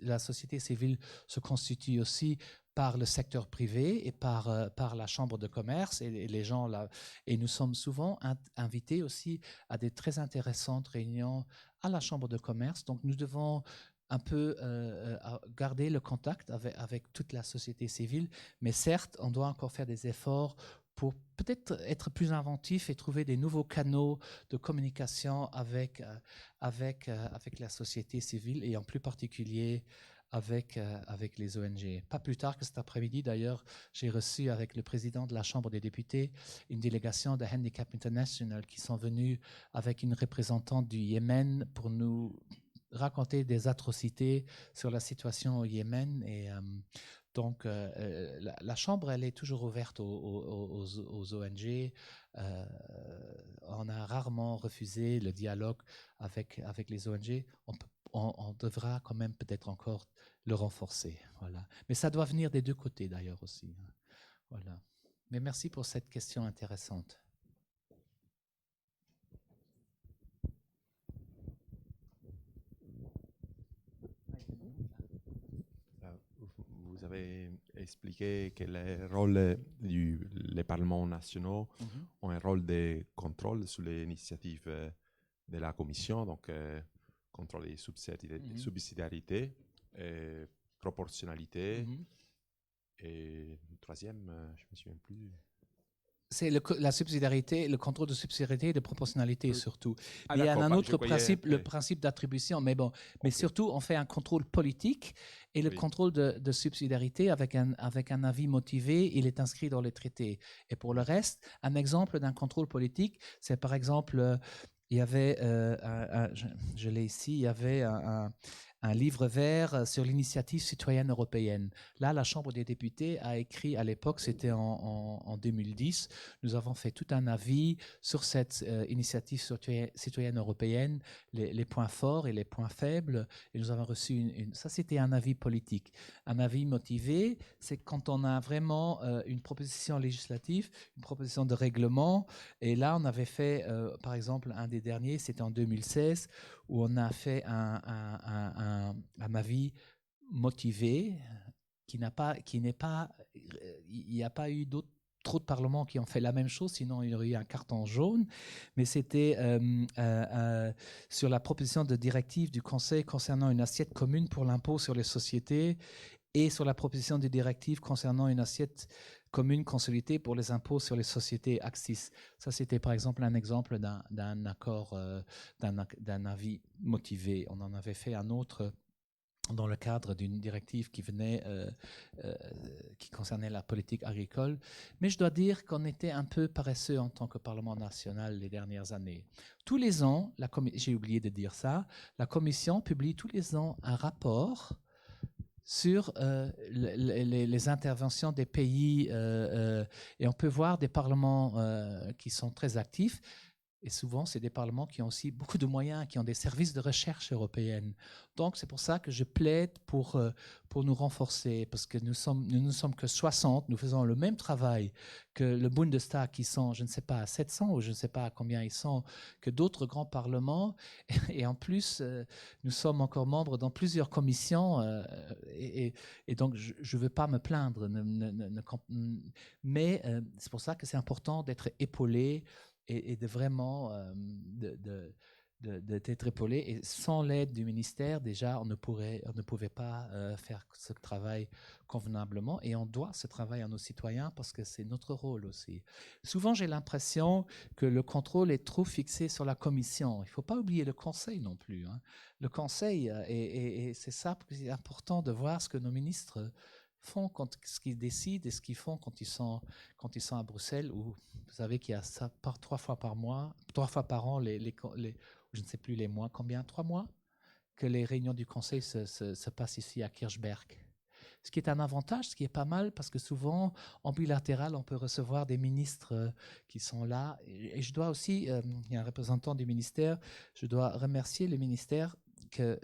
la société civile se constitue aussi par le secteur privé et par la chambre de commerce et les gens là. Et nous sommes souvent invités aussi à des très intéressantes réunions à la chambre de commerce. Donc nous devons un peu garder le contact avec toute la société civile, mais certes, on doit encore faire des efforts pour peut-être être plus inventif et trouver des nouveaux canaux de communication avec la société civile et en plus particulier avec les ONG. Pas plus tard que cet après-midi, d'ailleurs, j'ai reçu avec le président de la Chambre des députés une délégation de Handicap International qui sont venus avec une représentante du Yémen pour nous raconter des atrocités sur la situation au Yémen. Et donc, la Chambre, elle est toujours ouverte aux ONG. On a rarement refusé le dialogue avec les ONG. On devra quand même peut-être encore le renforcer. Voilà. Mais ça doit venir des deux côtés d'ailleurs aussi. Voilà. Mais merci pour cette question intéressante. Vous avez expliqué que le rôle des parlements nationaux ont un rôle de contrôle sur les initiatives de la Commission, donc contrôle des subsidiarité, proportionnalité, et le troisième, je ne me souviens plus. C'est la subsidiarité, le contrôle de subsidiarité et de proportionnalité surtout. Il y a un autre principe, le principe d'attribution, mais bon, mais surtout on fait un contrôle politique et le contrôle de subsidiarité avec un avis motivé, il est inscrit dans les traités. Et pour le reste, un exemple d'un contrôle politique, c'est par exemple, il y avait, je l'ai ici, il y avait un livre vert sur l'initiative citoyenne européenne. Là, la Chambre des députés a écrit à l'époque, c'était en 2010, nous avons fait tout un avis sur cette initiative citoyenne européenne, les points forts et les points faibles, et nous avons reçu ça c'était un avis politique. Un avis motivé, c'est quand on a vraiment une proposition législative, une proposition de règlement, et là on avait fait, par exemple, un des derniers, c'était en 2016, où on a fait un avis motivé il n'y a pas eu trop de parlements qui ont fait la même chose, sinon il y aurait eu un carton jaune, mais c'était sur la proposition de directive du Conseil concernant une assiette commune pour l'impôt sur les sociétés et sur la proposition de directive concernant une assiette commune consolidée pour les impôts sur les sociétés Axis. Ça, c'était par exemple un exemple d'un accord, d'un avis motivé. On en avait fait un autre dans le cadre d'une directive qui venait, qui concernait la politique agricole. Mais je dois dire qu'on était un peu paresseux en tant que Parlement national les dernières années. Tous les ans, j'ai oublié de dire ça, la Commission publie tous les ans un rapport sur les interventions des pays, et on peut voir des parlements qui sont très actifs. Et souvent, c'est des parlements qui ont aussi beaucoup de moyens, qui ont des services de recherche européennes. Donc, c'est pour ça que je plaide pour nous renforcer, parce que nous ne sommes que 60, nous faisons le même travail que le Bundestag, qui sont, je ne sais pas, à 700 ou je ne sais pas à combien ils sont, que d'autres grands parlements. Et en plus, nous sommes encore membres dans plusieurs commissions, et donc je ne veux pas me plaindre. Mais c'est pour ça que c'est important d'être épaulé et de vraiment d'être épaulé. Et sans l'aide du ministère, déjà, on ne pouvait pas faire ce travail convenablement. Et on doit ce travail à nos citoyens parce que c'est notre rôle aussi. Souvent, j'ai l'impression que le contrôle est trop fixé sur la Commission. Il ne faut pas oublier le Conseil non plus, hein. Le Conseil, et c'est ça, c'est important de voir ce que nos ministres font, ce qu'ils décident et ce qu'ils font quand ils sont à Bruxelles, où vous savez qu'il y a ça 3 fois par an, je ne sais plus les mois, combien, 3 mois, que les réunions du Conseil se passent ici à Kirchberg. Ce qui est un avantage, ce qui est pas mal, parce que souvent, en bilatéral, on peut recevoir des ministres qui sont là. Et je dois aussi, il y a un représentant du ministère, je dois remercier le ministère que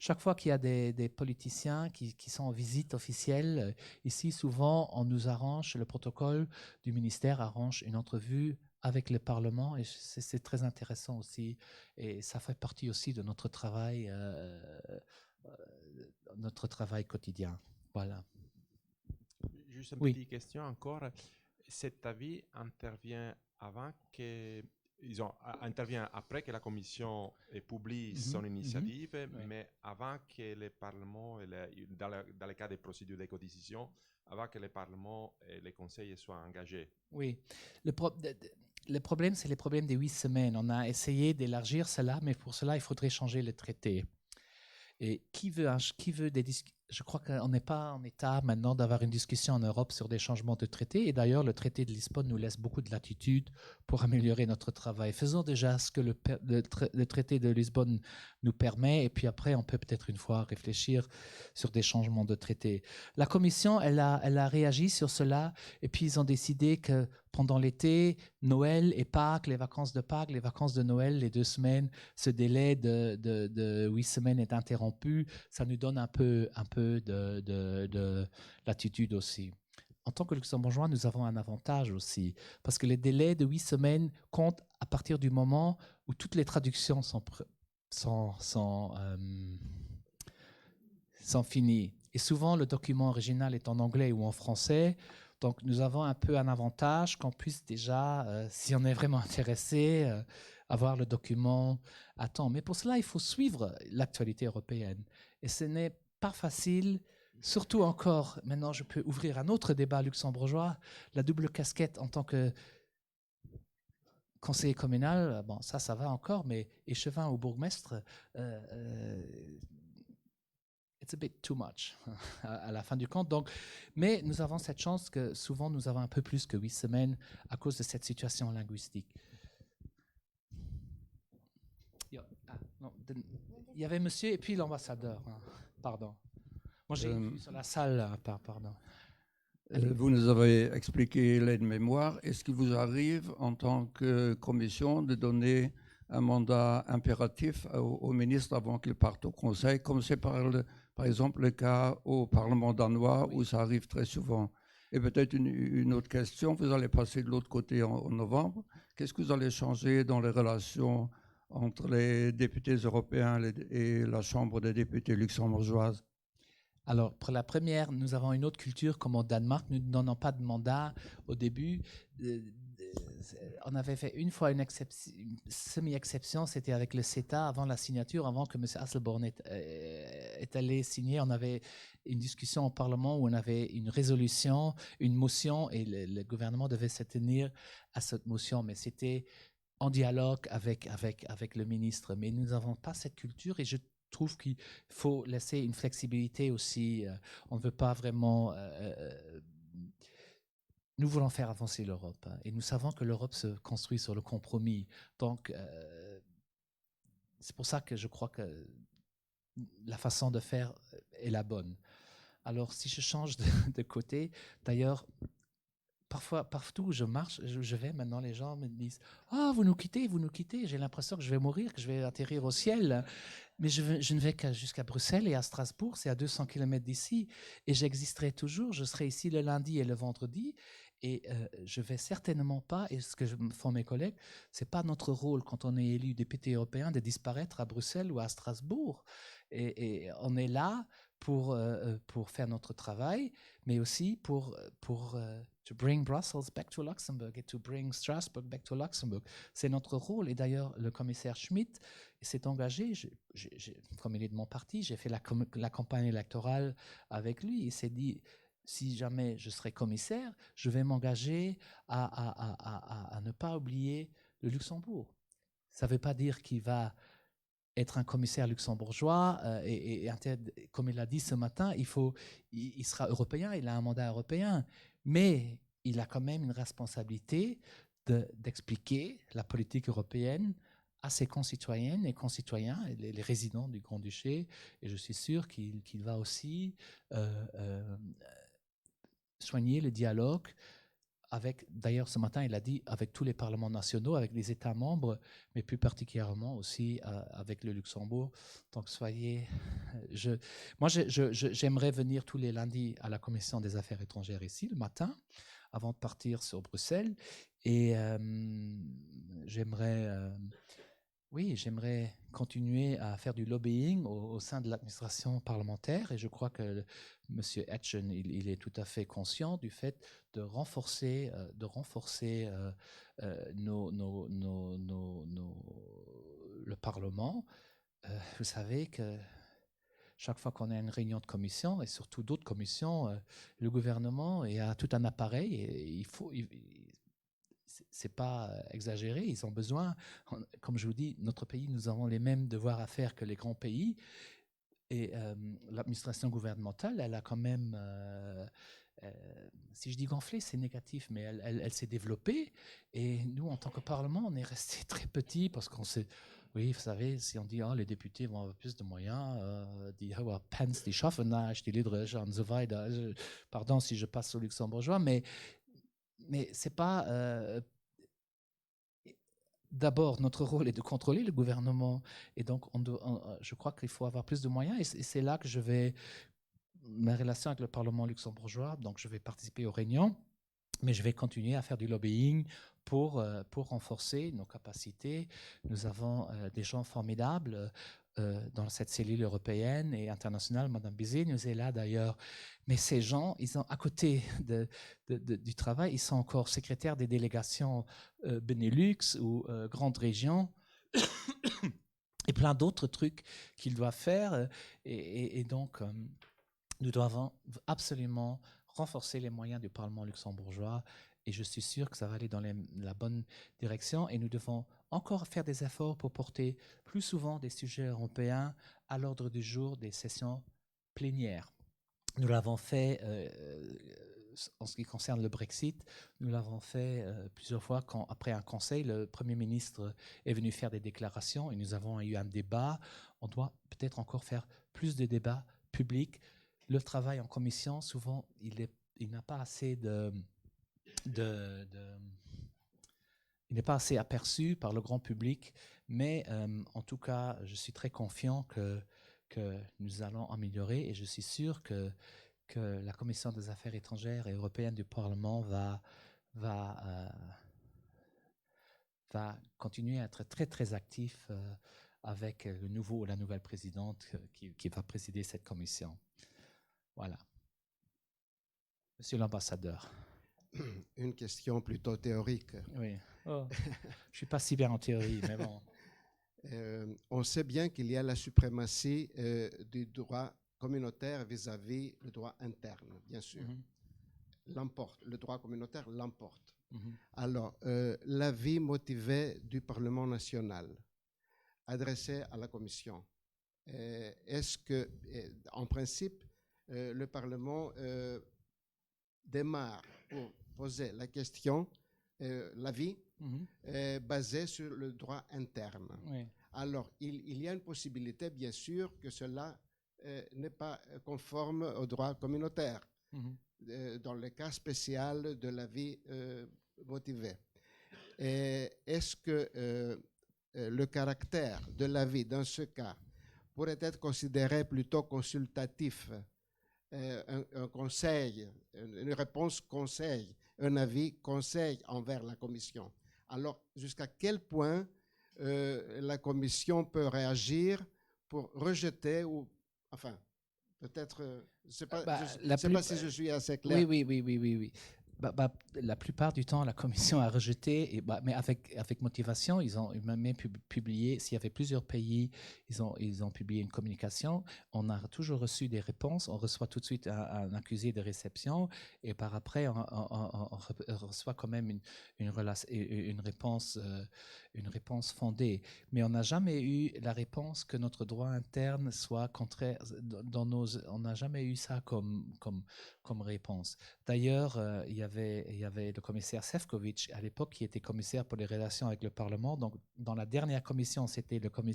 chaque fois qu'il y a des politiciens qui sont en visite officielle, ici, souvent, on nous arrange, le protocole du ministère arrange une entrevue avec le Parlement, et c'est très intéressant aussi, et ça fait partie aussi de notre travail quotidien. Voilà. Juste une Oui. petite question encore. Cet avis intervient intervient après que la Commission ait publié son initiative, mais avant que le Parlement, dans le cas des procédures de codécision, avant que le Parlement et les conseils soient engagés. Oui. Le problème, c'est les problèmes des 8 semaines. On a essayé d'élargir cela, mais pour cela, il faudrait changer le traité. Et qui veut des discussions? Je crois qu'on n'est pas en état maintenant d'avoir une discussion en Europe sur des changements de traité. Et d'ailleurs, le traité de Lisbonne nous laisse beaucoup de latitude pour améliorer notre travail. Faisons déjà ce que le traité de Lisbonne nous permet. Et puis après, on peut peut-être une fois réfléchir sur des changements de traité. La Commission, elle a réagi sur cela. Et puis, ils ont décidé que pendant l'été, Noël et Pâques, les vacances de Pâques, les vacances de Noël, les 2 semaines, ce délai de 8 semaines est interrompu. Ça nous donne un peu de latitude aussi. En tant que luxembourgeois, nous avons un avantage aussi, parce que les délais de 8 semaines comptent à partir du moment où toutes les traductions sont finies. Et souvent, le document original est en anglais ou en français. Donc, nous avons un peu un avantage qu'on puisse déjà, si on est vraiment intéressé, avoir le document à temps. Mais pour cela, il faut suivre l'actualité européenne. Et ce n'est pas facile, surtout encore, maintenant je peux ouvrir un autre débat luxembourgeois, la double casquette en tant que conseiller communal, bon, ça va encore, mais échevin ou bourgmestre, it's a bit too much à la fin du compte. Donc, mais nous avons cette chance que souvent nous avons un peu plus que 8 semaines à cause de cette situation linguistique. Il y avait monsieur et puis l'ambassadeur. Pardon. Moi, j'ai vu sur la salle. Pardon. Vous nous avez expliqué l'aide-mémoire. Est-ce qu'il vous arrive, en tant que commission, de donner un mandat impératif au ministre avant qu'il parte au Conseil, comme c'est par exemple le cas au Parlement danois, où ça arrive très souvent? Et peut-être une autre question, vous allez passer de l'autre côté en novembre. Qu'est-ce que vous allez changer dans les relations entre les députés européens et la Chambre des députés luxembourgeoise? Alors, pour la première, nous avons une autre culture comme au Danemark. Nous ne donnons pas de mandat au début. on avait fait une fois une semi-exception, c'était avec le CETA, avant la signature, avant que M. Hasselborn est allé signer. On avait une discussion au Parlement où on avait une résolution, une motion, et le gouvernement devait se tenir à cette motion, mais c'était en dialogue avec le ministre. Mais nous n'avons pas cette culture, et je trouve qu'il faut laisser une flexibilité aussi. On ne veut pas vraiment... nous voulons faire avancer l'Europe, hein, et nous savons que l'Europe se construit sur le compromis. Donc, c'est pour ça que je crois que la façon de faire est la bonne. Alors, si je change de côté, d'ailleurs, parfois, partout où je marche, je vais maintenant, les gens me disent « Ah, vous nous quittez, vous nous quittez. J'ai l'impression que je vais mourir, que je vais atterrir au ciel. » Mais je ne vais que jusqu'à Bruxelles et à Strasbourg, c'est à 200 km d'ici. Et j'existerai toujours, je serai ici le lundi et le vendredi. Et je ne vais certainement pas, et ce que font mes collègues, ce n'est pas notre rôle quand on est élu député européen de disparaître à Bruxelles ou à Strasbourg. Et on est là pour faire notre travail, mais aussi pour to bring Brussels back to Luxembourg et to bring Strasbourg back to Luxembourg. C'est notre rôle. Et d'ailleurs, le commissaire Schmidt s'est engagé, comme il est de mon parti, j'ai fait la campagne électorale avec lui. Il s'est dit, si jamais je serai commissaire, je vais m'engager à ne pas oublier le Luxembourg. Ça ne veut pas dire qu'il va être un commissaire luxembourgeois et comme il l'a dit ce matin, il sera européen, il a un mandat européen, mais il a quand même une responsabilité d'expliquer la politique européenne à ses concitoyennes et concitoyens, les résidents du Grand-Duché, et je suis sûr qu'il va aussi soigner le dialogue avec, d'ailleurs ce matin il a dit, avec tous les parlements nationaux, avec les États membres, mais plus particulièrement aussi avec le Luxembourg. Donc j'aimerais venir tous les lundis à la Commission des Affaires étrangères ici le matin, avant de partir sur Bruxelles, et j'aimerais continuer à faire du lobbying au sein de l'administration parlementaire, et je crois que M. Etchen, il est tout à fait conscient du fait de renforcer le Parlement. Vous savez que chaque fois qu'on a une réunion de commission, et surtout d'autres commissions, le gouvernement a tout un appareil, et c'est pas exagéré, ils ont besoin, comme je vous dis, notre pays, nous avons les mêmes devoirs à faire que les grands pays, et l'administration gouvernementale, elle a quand même, si je dis gonflé, c'est négatif, mais elle s'est développée, et nous, en tant que Parlement, on est resté très petit, parce qu'on sait, oui, vous savez, si on dit, les députés vont avoir plus de moyens, die Pence, die schaffen das, die Lidrich, und so weiter. Pardon si je passe au luxembourgeois, mais c'est pas... D'abord, notre rôle est de contrôler le gouvernement, et donc je crois qu'il faut avoir plus de moyens, et c'est là que je vais... Ma relation avec le Parlement luxembourgeois, donc je vais participer aux réunions, mais je vais continuer à faire du lobbying pour renforcer nos capacités. Nous avons des gens formidables dans cette cellule européenne et internationale. Madame Bizet nous est là d'ailleurs. Mais ces gens, ils sont à côté du travail, ils sont encore secrétaires des délégations Benelux ou grandes régions et plein d'autres trucs qu'ils doivent faire. Et donc, nous devons absolument renforcer les moyens du Parlement luxembourgeois, et je suis sûr que ça va aller dans la bonne direction, et nous devons encore faire des efforts pour porter plus souvent des sujets européens à l'ordre du jour des sessions plénières. Nous l'avons fait en ce qui concerne le Brexit, nous l'avons fait plusieurs fois quand, après un conseil, le Premier ministre est venu faire des déclarations et nous avons eu un débat. On doit peut-être encore faire plus de débats publics. Le travail en commission, souvent, il n'a pas assez il n'est pas assez aperçu par le grand public, mais en tout cas, je suis très confiant que nous allons améliorer, et je suis sûr que la Commission des Affaires étrangères et européennes du Parlement va continuer à être très, très actif avec le nouveau ou la nouvelle présidente qui va présider cette commission. Voilà. Monsieur l'ambassadeur. une question plutôt théorique. Oui. Oh, je suis pas si bien en théorie, mais bon. On sait bien qu'il y a la suprématie du droit communautaire vis-à-vis le droit interne, bien sûr. L'emporte, le droit communautaire l'emporte. Alors, l'avis motivé du Parlement national adressé à la Commission, est-ce que, en principe, le Parlement démarre pour poser la question, l'avis, basé sur le droit interne. Oui. Alors, il y a une possibilité, bien sûr, que cela n'est pas conforme au droit communautaire, dans le cas spécial de l'avis motivé. Est-ce que le caractère de l'avis dans ce cas pourrait être considéré plutôt consultatif, un conseil, une réponse conseil, un avis conseil envers la Commission? Alors, jusqu'à quel point la Commission peut réagir pour rejeter ou, enfin, peut-être, je ne sais pas si je suis assez clair. Oui. La plupart du temps, la Commission a rejeté, mais avec motivation. Ils ont même publié, s'il y avait plusieurs pays, ils ont publié une communication. On a toujours reçu des réponses. On reçoit tout de suite un accusé de réception, et par après, on reçoit quand même une réponse fondée. Mais on n'a jamais eu la réponse que notre droit interne soit contraire. On n'a jamais eu ça comme réponse. D'ailleurs, il y avait le commissaire Šefčovič à l'époque qui était commissaire pour les relations avec le Parlement. Donc, dans la dernière commission, c'était le premier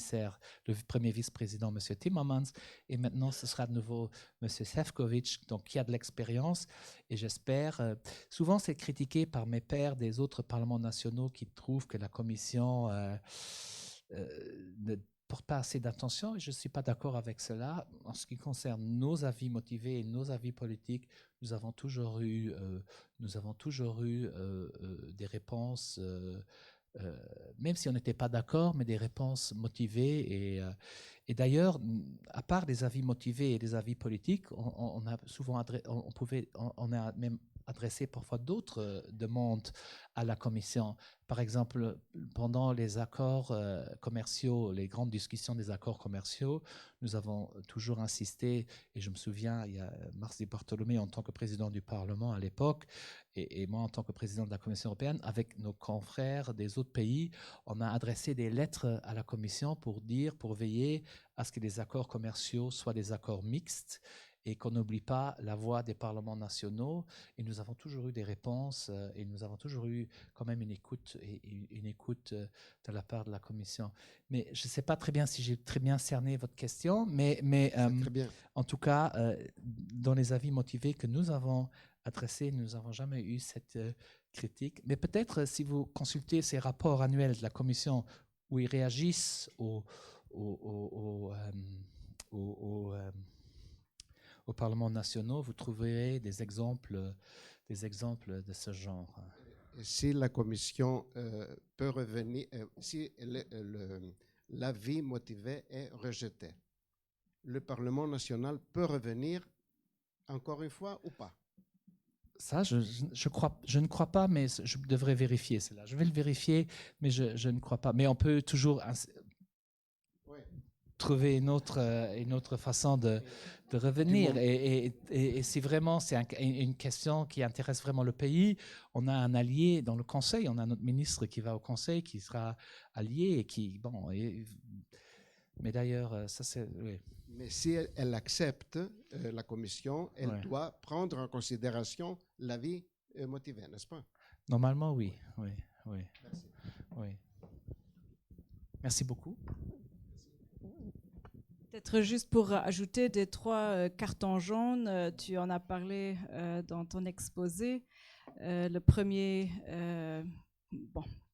vice-président, M. Timmermans, et maintenant, ce sera de nouveau M. Šefčovič, donc qui a de l'expérience. Et j'espère, souvent c'est critiqué par mes pairs des autres parlements nationaux qui trouvent que la commission ne porte pas assez d'attention, et je ne suis pas d'accord avec cela. En ce qui concerne nos avis motivés et nos avis politiques, nous avons toujours eu des réponses, même si on n'était pas d'accord, mais des réponses motivées. Et d'ailleurs, à part des avis motivés et des avis politiques, on a souvent on a même adressé parfois d'autres demandes à la Commission. Par exemple, pendant les accords commerciaux, les grandes discussions des accords commerciaux, nous avons toujours insisté, et je me souviens, il y a Mars Di Bartolomé en tant que président du Parlement à l'époque, et moi en tant que président de la Commission européenne, avec nos confrères des autres pays, on a adressé des lettres à la Commission pour veiller à ce que les accords commerciaux soient des accords mixtes, et qu'on n'oublie pas la voix des parlements nationaux. Et nous avons toujours eu des réponses, et nous avons toujours eu quand même une écoute de la part de la Commission. Mais je ne sais pas très bien si j'ai très bien cerné votre question, mais très bien. En tout cas, dans les avis motivés que nous avons adressés, nous n'avons jamais eu cette critique. Mais peut-être si vous consultez ces rapports annuels de la Commission où ils réagissent aux parlements nationaux, vous trouverez des exemples de ce genre. Si la Commission peut revenir, si l'avis motivé est rejeté, le Parlement national peut revenir encore une fois ou pas? Ça, je ne crois pas, mais je devrais vérifier cela. Je vais le vérifier, mais je ne crois pas. Mais on peut toujours trouver une autre façon de revenir. Et si vraiment c'est une question qui intéresse vraiment le pays, on a un allié dans le Conseil, on a notre ministre qui va au Conseil, qui sera allié et qui... Bon, mais d'ailleurs, ça c'est... Oui. Mais si elle accepte la Commission, elle doit prendre en considération l'avis motivé, n'est-ce pas? Normalement, oui. Merci. Oui. Merci beaucoup. Peut-être juste pour ajouter des 3 cartons jaunes, tu en as parlé dans ton exposé. Le premier,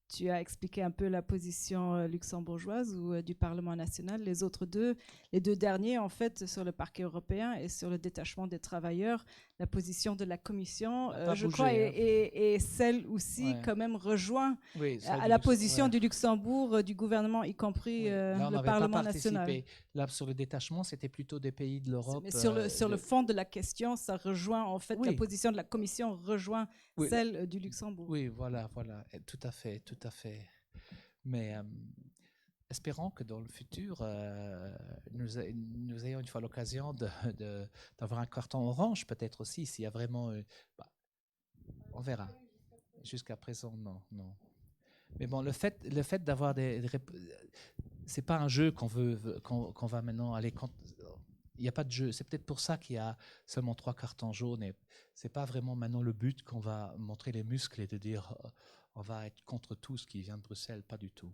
tu as expliqué un peu la position luxembourgeoise ou du Parlement national. Les deux derniers, en fait, sur le parquet européen et sur le détachement des travailleurs, la position de la Commission, je crois, est celle aussi quand même rejoint à la position du Luxembourg, du gouvernement, y compris le Parlement national. Là, sur le détachement, c'était plutôt des pays de l'Europe. Mais sur le fond de la question, ça rejoint, en fait, la position de la Commission rejoint celle du Luxembourg. Oui, voilà, tout à fait. Mais espérons que dans le futur, nous ayons une fois l'occasion d'avoir un carton orange, peut-être aussi, s'il y a vraiment... on verra. Jusqu'à présent, non. Mais bon, le fait d'avoir c'est pas un jeu qu'on va maintenant aller contre. Il n'y a pas de jeu. C'est peut-être pour ça qu'il y a seulement 3 cartons jaunes. Et c'est pas vraiment maintenant le but qu'on va montrer les muscles et de dire on va être contre tout ce qui vient de Bruxelles. Pas du tout.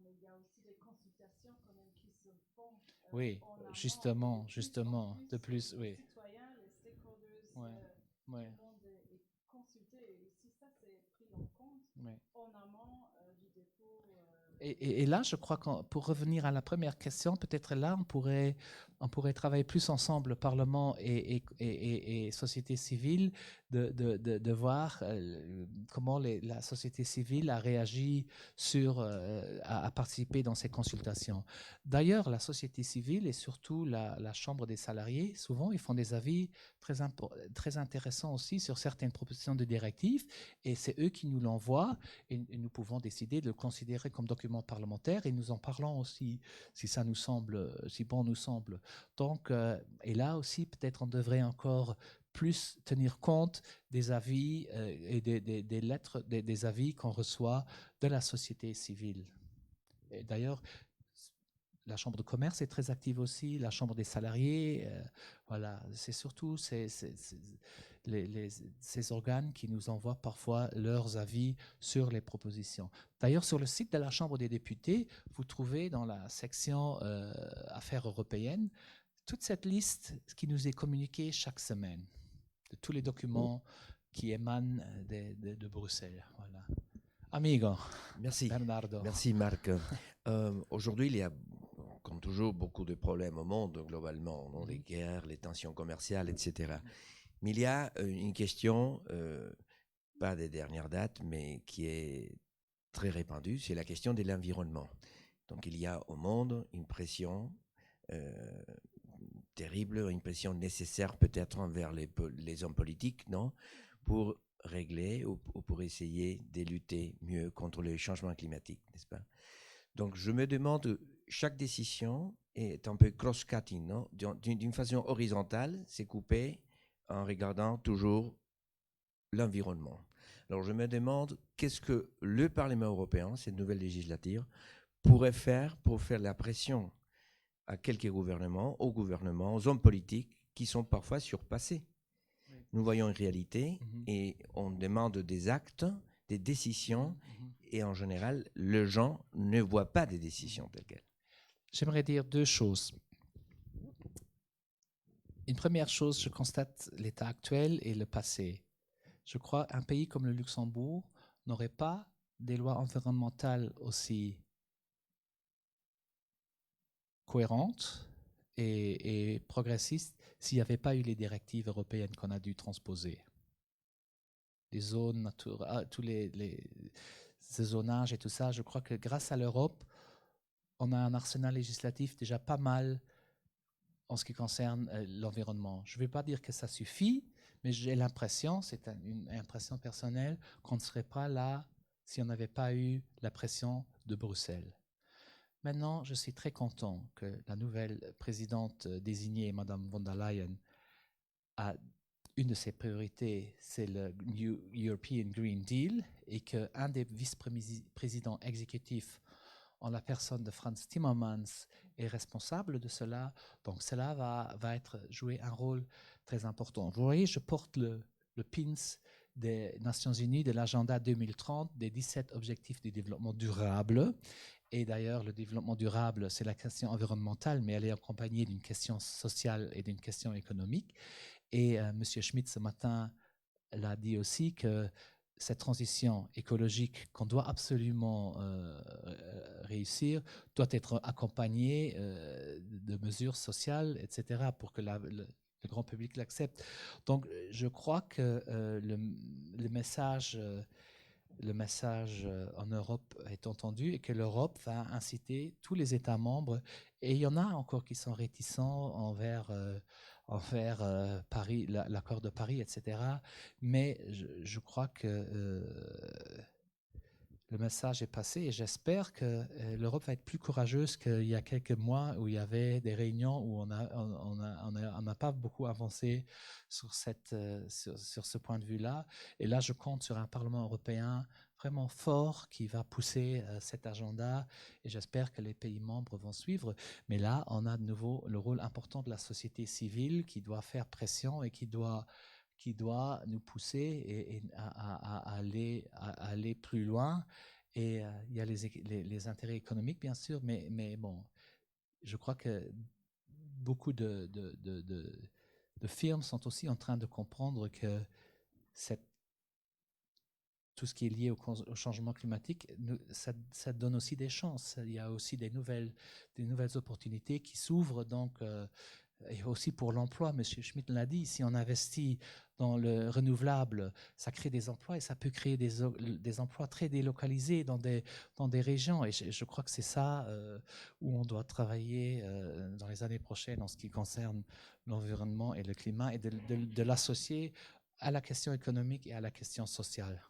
Mais il y a aussi des consultations quand même qui se font. Oui, justement. De plus, oui. Les citoyens, les stakeholders, tout le monde est consulté. Et si ça c'est pris en compte en amont du dépôt. Et là, je crois que pour revenir à la première question, peut-être là, on pourrait travailler plus ensemble, Parlement et société civile, de voir comment la société civile a réagi à participer dans ces consultations. D'ailleurs, la société civile et surtout la Chambre des salariés, souvent, ils font des avis très intéressants aussi sur certaines propositions de directives, et c'est eux qui nous l'envoient, et nous pouvons décider de le considérer comme document parlementaire, et nous en parlons aussi, si bon nous semble. Donc, et là aussi, peut-être on devrait encore plus tenir compte des avis et des lettres, des avis qu'on reçoit de la société civile. Et d'ailleurs, la Chambre de commerce est très active aussi, la Chambre des salariés, voilà, c'est surtout ces organes qui nous envoient parfois leurs avis sur les propositions. D'ailleurs, sur le site de la Chambre des députés, vous trouvez dans la section Affaires européennes toute cette liste qui nous est communiquée chaque semaine, de tous les documents qui émanent de Bruxelles. Voilà. Amigo. Merci. Bernardo. Merci Marc. Aujourd'hui, il y a, comme toujours, beaucoup de problèmes au monde, globalement, dans les guerres, les tensions commerciales, etc. Mais il y a une question, pas des dernières dates, mais qui est très répandue, c'est la question de l'environnement. Donc il y a au monde une pression terrible, une pression nécessaire peut-être envers les hommes politiques, non, pour régler ou pour essayer de lutter mieux contre le changement climatique, n'est-ce pas? Donc je me demande, chaque décision est un peu cross-cutting, non? D'une façon horizontale, c'est coupé en regardant toujours l'environnement. Alors je me demande qu'est-ce que le Parlement européen, cette nouvelle législature, pourrait faire pour faire la pression à quelques gouvernements, aux hommes politiques qui sont parfois surpassés. Oui. Nous voyons une réalité et on demande des actes, des décisions, et en général, les gens ne voient pas des décisions telles quelles. J'aimerais dire 2 choses. Une première chose, je constate l'état actuel et le passé. Je crois qu'un pays comme le Luxembourg n'aurait pas des lois environnementales aussi cohérentes et progressistes s'il n'y avait pas eu les directives européennes qu'on a dû transposer. Les zones naturelles, tous les zonages et tout ça, je crois que grâce à l'Europe, on a un arsenal législatif déjà pas mal en ce qui concerne l'environnement. Je ne vais pas dire que ça suffit, mais j'ai l'impression, c'est une impression personnelle, qu'on ne serait pas là si on n'avait pas eu la pression de Bruxelles. Maintenant, je suis très content que la nouvelle présidente désignée, Mme von der Leyen, a une de ses priorités, c'est le New European Green Deal, et qu'un des vice-présidents exécutifs, en la personne de Frans Timmermans, est responsable de cela. Donc cela va jouer un rôle très important. Vous voyez, je porte le pins des Nations Unies, de l'agenda 2030, des 17 objectifs du développement durable. Et d'ailleurs, le développement durable, c'est la question environnementale, mais elle est accompagnée d'une question sociale et d'une question économique. Et M. Schmidt, ce matin, l'a dit aussi que cette transition écologique qu'on doit absolument réussir doit être accompagnée de mesures sociales, etc., pour que le grand public l'accepte. Donc, je crois que le message en Europe est entendu et que l'Europe va inciter tous les États membres, et il y en a encore qui sont réticents envers Paris, l'accord de Paris, etc. Mais je crois que le message est passé et j'espère que l'Europe va être plus courageuse qu'il y a quelques mois où il y avait des réunions où on n'a pas beaucoup avancé sur ce point de vue-là. Et là, je compte sur un Parlement européen vraiment fort qui va pousser cet agenda et j'espère que les pays membres vont suivre. Mais là, on a de nouveau le rôle important de la société civile qui doit faire pression et qui doit nous pousser à aller plus loin. Et il y a les intérêts économiques, bien sûr, mais bon, je crois que beaucoup de firmes sont aussi en train de comprendre que tout ce qui est lié au changement climatique, ça donne aussi des chances. Il y a aussi des nouvelles opportunités qui s'ouvrent, donc et aussi pour l'emploi. M. Schmitt l'a dit, si on investit dans le renouvelable, ça crée des emplois et ça peut créer des emplois très délocalisés dans des régions. Et je crois que c'est ça où on doit travailler dans les années prochaines en ce qui concerne l'environnement et le climat et de l'associer à la question économique et à la question sociale.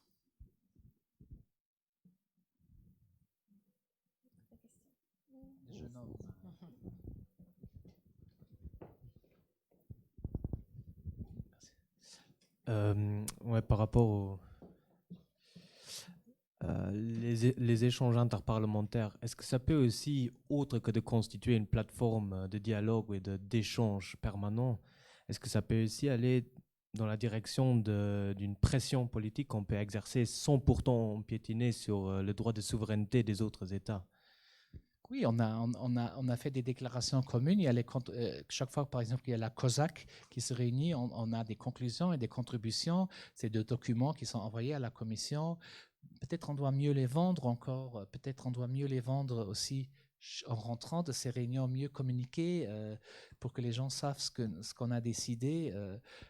Ouais, par rapport les échanges interparlementaires, est-ce que ça peut aussi, autre que de constituer une plateforme de dialogue et d'échange permanent, est-ce que ça peut aussi aller dans la direction d'une pression politique qu'on peut exercer sans pourtant piétiner sur le droit de souveraineté des autres États? Oui, on a fait des déclarations communes. Il y a chaque fois, par exemple, il y a la COSAC qui se réunit, on a des conclusions et des contributions. C'est deux documents qui sont envoyés à la Commission. Peut-être on doit mieux les vendre encore. Peut-être on doit mieux les vendre aussi en rentrant de ces réunions, mieux communiquer pour que les gens savent ce qu'on a décidé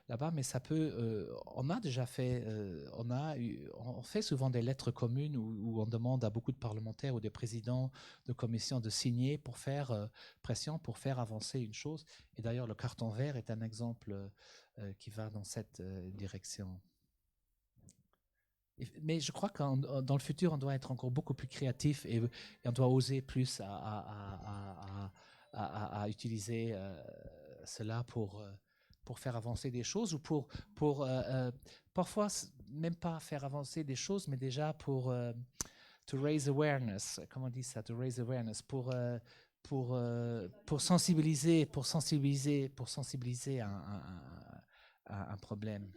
là-bas. Mais ça peut, on a déjà fait, on fait souvent des lettres communes où on demande à beaucoup de parlementaires ou des présidents de commissions de signer pour faire pression, pour faire avancer une chose. Et d'ailleurs, le carton vert est un exemple qui va dans cette direction. Mais je crois que dans le futur, on doit être encore beaucoup plus créatif et on doit oser plus à utiliser cela pour faire avancer des choses ou pour parfois même pas faire avancer des choses, mais déjà pour to raise awareness. Comment on dit ça? To raise awareness pour sensibiliser un problème.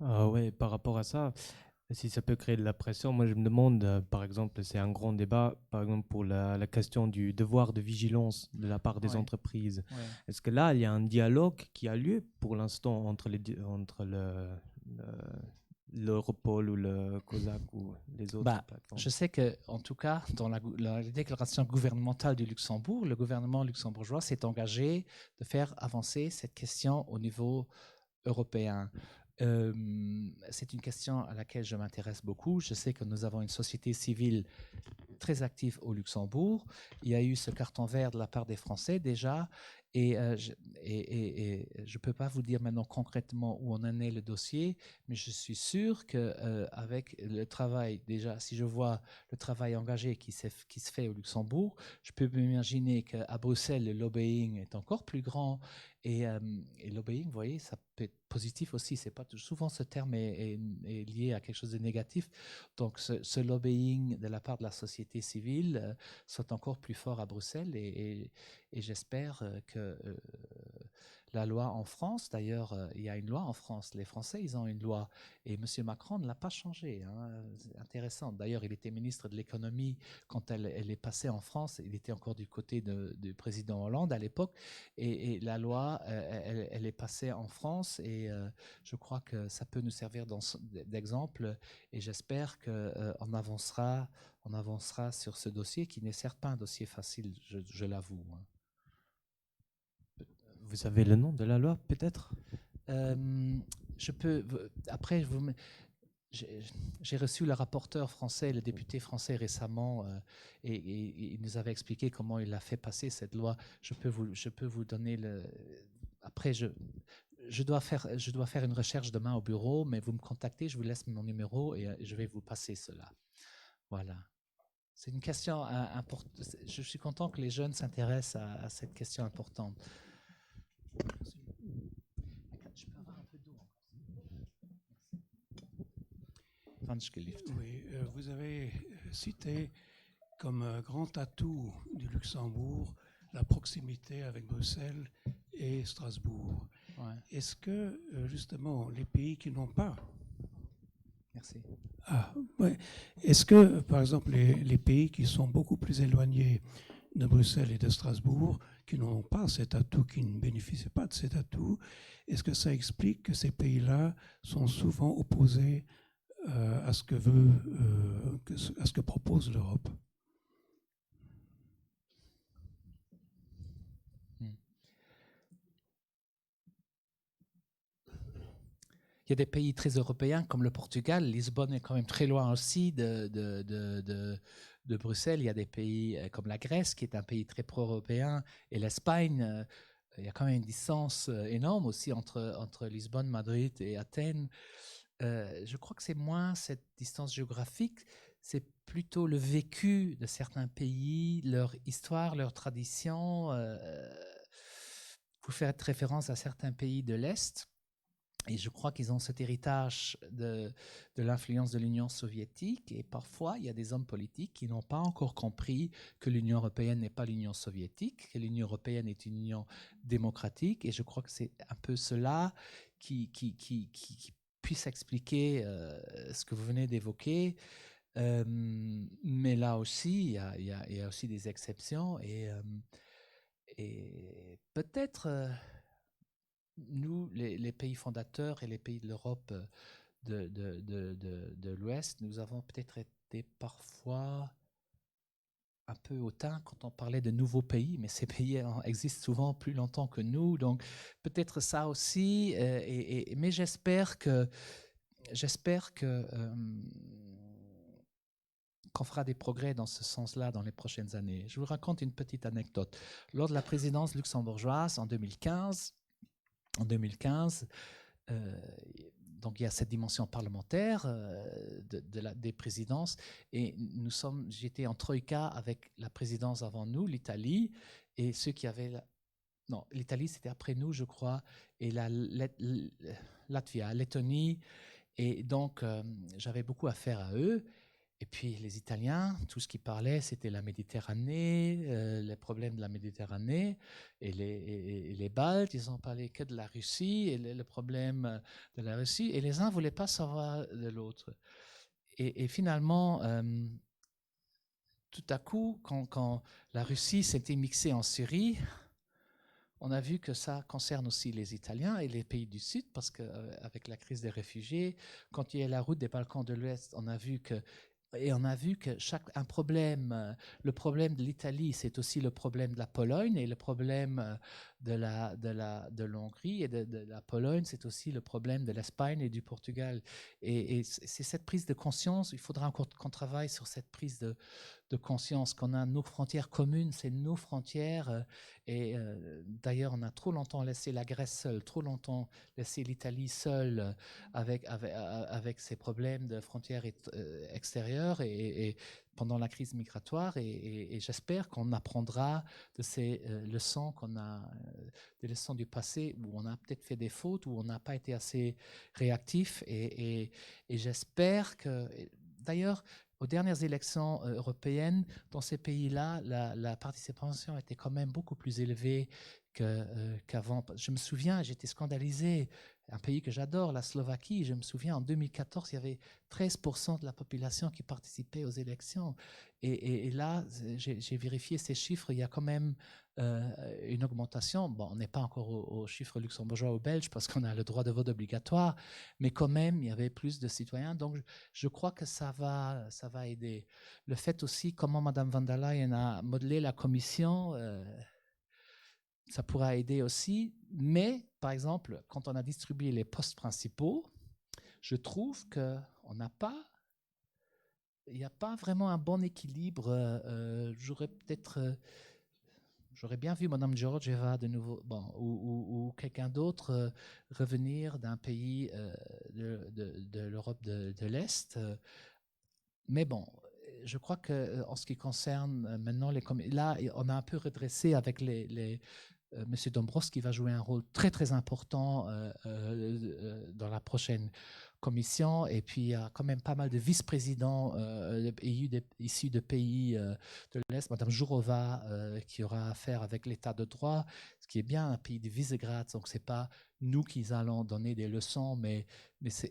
Oui, par rapport à ça, si ça peut créer de la pression, moi je me demande, par exemple, c'est un grand débat, par exemple pour la question du devoir de vigilance de la part des entreprises. Ouais. Est-ce que là, il y a un dialogue qui a lieu pour l'instant entre l'Europol ou le COSAC ou les autres plateformes? Je sais qu'en tout cas, dans la déclaration gouvernementale du Luxembourg, le gouvernement luxembourgeois s'est engagé de faire avancer cette question au niveau européen. C'est une question à laquelle je m'intéresse beaucoup. Je sais que nous avons une société civile très active au Luxembourg. Il y a eu ce carton vert de la part des Français déjà. Et je ne peux pas vous dire maintenant concrètement où on en est le dossier, mais je suis sûr qu'avec le travail, déjà, si je vois le travail engagé qui se fait au Luxembourg, je peux m'imaginer qu'à Bruxelles, le lobbying est encore plus grand. Et lobbying, vous voyez, ça peut être positif aussi. C'est pas souvent ce terme est lié à quelque chose de négatif. Donc, ce lobbying de la part de la société civile soit encore plus fort à Bruxelles. Et j'espère que que la loi en France, d'ailleurs, il y a une loi en France. Les Français, ils ont une loi. Et M. Macron ne l'a pas changée. Hein. C'est intéressant. D'ailleurs, il était ministre de l'économie quand elle est passée en France. Il était encore du côté du président Hollande à l'époque. Et la loi, elle est passée en France. Et je crois que ça peut nous servir d'exemple. Et j'espère qu'on avancera sur ce dossier qui n'est certes pas un dossier facile, je l'avoue. Hein. Vous avez le nom de la loi, peut-être? Je peux. Après, j'ai reçu le rapporteur français, le député français récemment, et il nous avait expliqué comment il a fait passer cette loi. Je peux vous donner le. Après, je dois faire une recherche demain au bureau, mais vous me contactez, je vous laisse mon numéro et je vais vous passer cela. Voilà. C'est une question importante. Je suis content que les jeunes s'intéressent à cette question importante. Je peux avoir un peu d'eau encore. Oui, vous avez cité comme grand atout du Luxembourg la proximité avec Bruxelles et Strasbourg. Ouais. Est-ce que justement les pays qui n'ont pas... Merci. Ouais. Est-ce que, par exemple, les pays qui sont beaucoup plus éloignés de Bruxelles et de Strasbourg, qui n'ont pas cet atout, qui ne bénéficient pas de cet atout, est-ce que ça explique que ces pays-là sont souvent opposés à ce que propose l'Europe? Il y a des pays très européens comme le Portugal. Lisbonne est quand même très loin aussi de Bruxelles. Il y a des pays comme la Grèce, qui est un pays très pro-européen, et l'Espagne. Il y a quand même une distance énorme aussi entre Lisbonne, Madrid et Athènes. Je crois que c'est moins cette distance géographique, c'est plutôt le vécu de certains pays, leur histoire, leur tradition. Vous faites référence à certains pays de l'Est. Et je crois qu'ils ont cet héritage de l'influence de l'Union soviétique. Et parfois, il y a des hommes politiques qui n'ont pas encore compris que l'Union européenne n'est pas l'Union soviétique, que l'Union européenne est une union démocratique. Et je crois que c'est un peu cela qui puisse expliquer ce que vous venez d'évoquer. Mais là aussi, il y a aussi des exceptions. Et peut-être... nous, les pays fondateurs et les pays de l'Europe de l'Ouest, nous avons peut-être été parfois un peu hautains quand on parlait de nouveaux pays, mais ces pays existent souvent plus longtemps que nous, donc peut-être ça aussi, mais j'espère qu'on fera des progrès dans ce sens-là dans les prochaines années. Je vous raconte une petite anecdote. Lors de la présidence luxembourgeoise en 2015, donc il y a cette dimension parlementaire des présidences, et j'étais en troïka avec la présidence avant nous, l'Italie, et ceux qui avaient non, l'Italie c'était après nous, je crois, et la Latvia, Lettonie, et donc j'avais beaucoup affaire à eux. Et puis les Italiens, tout ce qu'ils parlaient, c'était la Méditerranée, les problèmes de la Méditerranée, et les Baltes, ils n'ont parlé que de la Russie, et le problème de la Russie, et les uns ne voulaient pas savoir de l'autre. Et finalement, tout à coup, quand la Russie s'était mixée en Syrie, on a vu que ça concerne aussi les Italiens et les pays du Sud, parce qu'avec la crise des réfugiés, quand il y a la route des Balkans de l'Ouest, on a vu que le problème de l'Italie, c'est aussi le problème de la Pologne, et le problème de l'Hongrie et de la Pologne, c'est aussi le problème de l'Espagne et du Portugal. Et c'est cette prise de conscience, il faudra encore qu'on travaille sur cette prise de conscience, qu'on a nos frontières communes, c'est nos frontières. D'ailleurs, on a trop longtemps laissé la Grèce seule, trop longtemps laissé l'Italie seule avec ses problèmes de frontières extérieures et pendant la crise migratoire. Et j'espère qu'on apprendra de ces leçons des leçons du passé où on a peut-être fait des fautes, où on n'a pas été assez réactif. Et j'espère que, d'ailleurs, aux dernières élections européennes, dans ces pays-là, la participation était quand même beaucoup plus élevée qu'avant. Je me souviens, j'étais scandalisé. Un pays que j'adore, la Slovaquie, je me souviens, en 2014, il y avait 13% de la population qui participait aux élections. Et là, j'ai vérifié ces chiffres, il y a quand même une augmentation. Bon, on n'est pas encore aux chiffres luxembourgeois ou belges parce qu'on a le droit de vote obligatoire, mais quand même, il y avait plus de citoyens. Donc, je crois que ça va aider. Le fait aussi, comment Mme van der Leyen a modelé la commission, ça pourra aider aussi. Mais, par exemple, quand on a distribué les postes principaux, je trouve qu'il n'y a pas vraiment un bon équilibre. J'aurais bien vu Mme Georgieva de nouveau, ou quelqu'un d'autre revenir d'un pays de l'Europe de l'Est. Mais bon, je crois qu'en ce qui concerne maintenant là, on a un peu redressé avec M. Dombrovskis, qui va jouer un rôle très très important dans la prochaine commission, et puis il y a quand même pas mal de vice-présidents issus de pays de l'Est, Mme Jourova qui aura affaire avec l'état de droit, ce qui est bien un pays de Visegrad, donc c'est pas nous qui allons donner des leçons, mais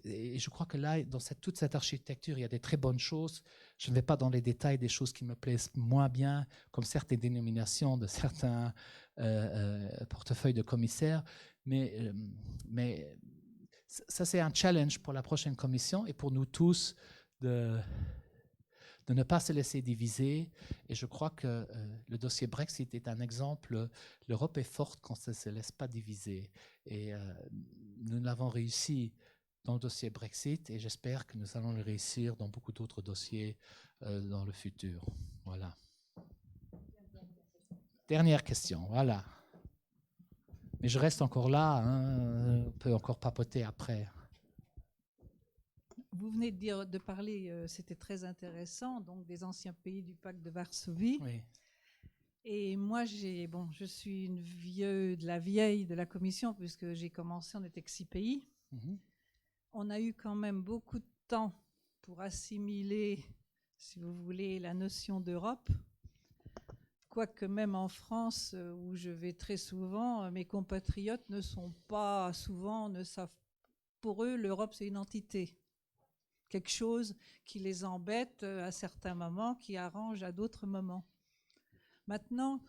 et je crois que là, dans toute cette architecture, il y a des très bonnes choses. Je ne vais pas dans les détails des choses qui me plaisent moins bien, comme certaines dénominations de certains portefeuilles de commissaires, mais ça, c'est un challenge pour la prochaine commission et pour nous tous de ne pas se laisser diviser. Et je crois que le dossier Brexit est un exemple. L'Europe est forte quand ça ne se laisse pas diviser. Et nous l'avons réussi dans le dossier Brexit et j'espère que nous allons le réussir dans beaucoup d'autres dossiers dans le futur. Voilà. Dernière question, voilà. Mais je reste encore là, hein, on peut encore papoter après. Vous venez de parler, c'était très intéressant, donc des anciens pays du pacte de Varsovie. Oui. Et moi, je suis une de la vieille de la commission, puisque j'ai commencé, on n'était que 6 pays. Mm-hmm. On a eu quand même beaucoup de temps pour assimiler, si vous voulez, la notion d'Europe. Quoique même en France, où je vais très souvent, mes compatriotes ne savent, pour eux, l'Europe c'est une entité. Quelque chose qui les embête à certains moments, qui arrange à d'autres moments. Maintenant,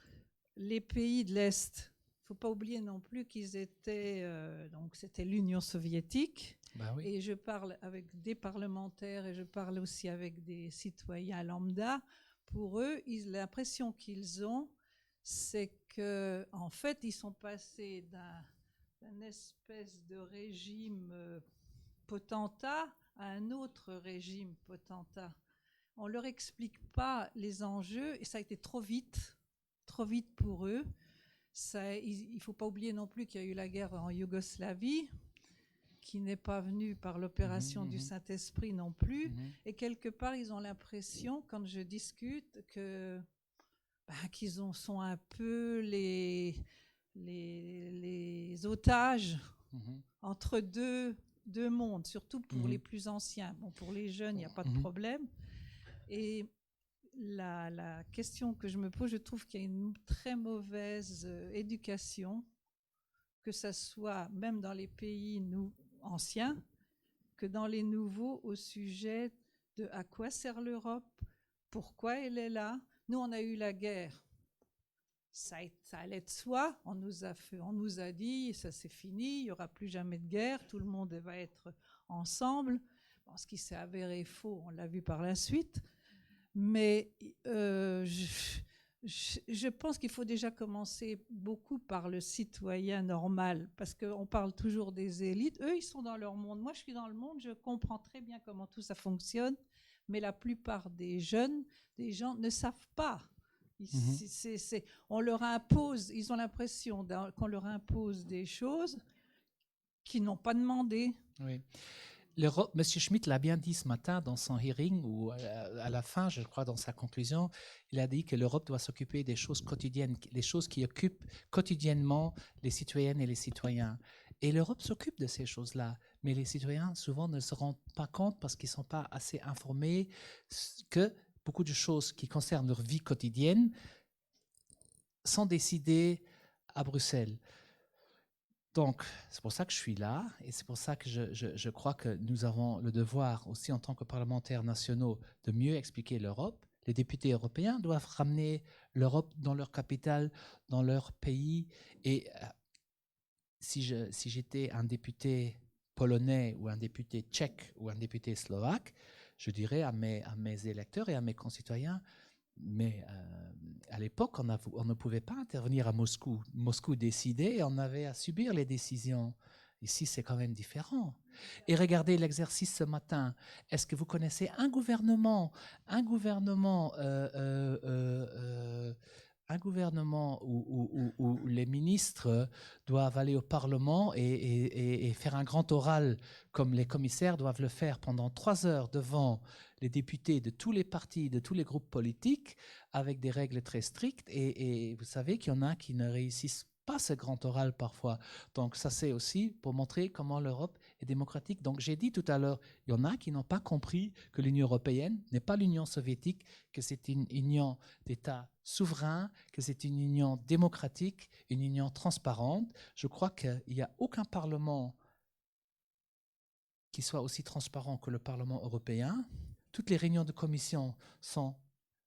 les pays de l'Est, il ne faut pas oublier non plus qu'ils étaient, donc c'était l'Union soviétique, Ben oui. Et je parle avec des parlementaires et je parle aussi avec des citoyens lambda. Pour eux, l'impression qu'ils ont, c'est que, en fait, ils sont passés d'un espèce de régime potentat à un autre régime potentat. On ne leur explique pas les enjeux et ça a été trop vite pour eux. Il ne faut pas oublier non plus qu'il y a eu la guerre en Yougoslavie, qui n'est pas venue par l'opération du Saint-Esprit non plus. Et quelque part, ils ont l'impression, quand je discute, qu'ils sont un peu les otages entre deux mondes, surtout pour les plus anciens. Bon, pour les jeunes, il n'y a pas de problème. Et la question que je me pose, je trouve qu'il y a une très mauvaise éducation, que ça soit même dans les pays anciens, que dans les nouveaux, au sujet de à quoi sert l'Europe, pourquoi elle est là. Nous, on a eu la guerre. Ça allait de soi. On nous a dit, ça c'est fini, il n'y aura plus jamais de guerre, tout le monde va être ensemble. Bon, ce qui s'est avéré faux, on l'a vu par la suite. Mais je pense qu'il faut déjà commencer beaucoup par le citoyen normal, parce qu'on parle toujours des élites. Eux, ils sont dans leur monde. Moi, je suis dans le monde, je comprends très bien comment tout ça fonctionne, mais la plupart des gens ne savent pas. On leur impose, ils ont l'impression qu'on leur impose des choses qu'ils n'ont pas demandé. Oui. M. Schmitt l'a bien dit ce matin dans son hearing, ou à la fin, je crois, dans sa conclusion, il a dit que l'Europe doit s'occuper des choses quotidiennes, des choses qui occupent quotidiennement les citoyennes et les citoyens. Et l'Europe s'occupe de ces choses-là, mais les citoyens, souvent, ne se rendent pas compte parce qu'ils ne sont pas assez informés que beaucoup de choses qui concernent leur vie quotidienne sont décidées à Bruxelles. Donc, c'est pour ça que je suis là et c'est pour ça que je crois que nous avons le devoir aussi en tant que parlementaires nationaux de mieux expliquer l'Europe. Les députés européens doivent ramener l'Europe dans leur capitale, dans leur pays. Et si j'étais un député polonais ou un député tchèque ou un député slovaque, je dirais à mes électeurs et à mes concitoyens, mais à l'époque, on ne pouvait pas intervenir à Moscou. Moscou décidait et on avait à subir les décisions. Ici, c'est quand même différent. Et regardez l'exercice ce matin. Est-ce que vous connaissez un gouvernement où les ministres doivent aller au Parlement et faire un grand oral comme les commissaires doivent le faire pendant 3 heures devant les députés de tous les partis, de tous les groupes politiques, avec des règles très strictes. Et vous savez qu'il y en a qui ne réussissent pas ce grand oral parfois. Donc ça, c'est aussi pour montrer comment l'Europe est démocratique. Donc j'ai dit tout à l'heure, il y en a qui n'ont pas compris que l'Union européenne n'est pas l'Union soviétique, que c'est une union d'États souverains, que c'est une union démocratique, une union transparente. Je crois qu'il n'y a aucun parlement qui soit aussi transparent que le Parlement européen. Toutes les réunions de commission sont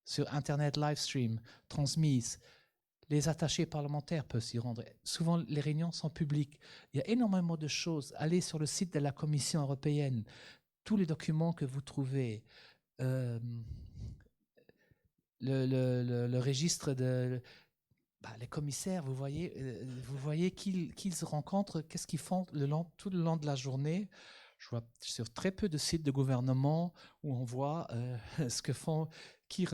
sur Internet live stream, transmises. Les attachés parlementaires peuvent s'y rendre. Souvent, les réunions sont publiques. Il y a énormément de choses. Allez sur le site de la Commission européenne. Tous les documents que vous trouvez, le registre de... les commissaires, vous voyez qu'ils se rencontrent, qu'est-ce qu'ils font tout le long de la journée. Je vois sur très peu de sites de gouvernement où on voit ce que font, qui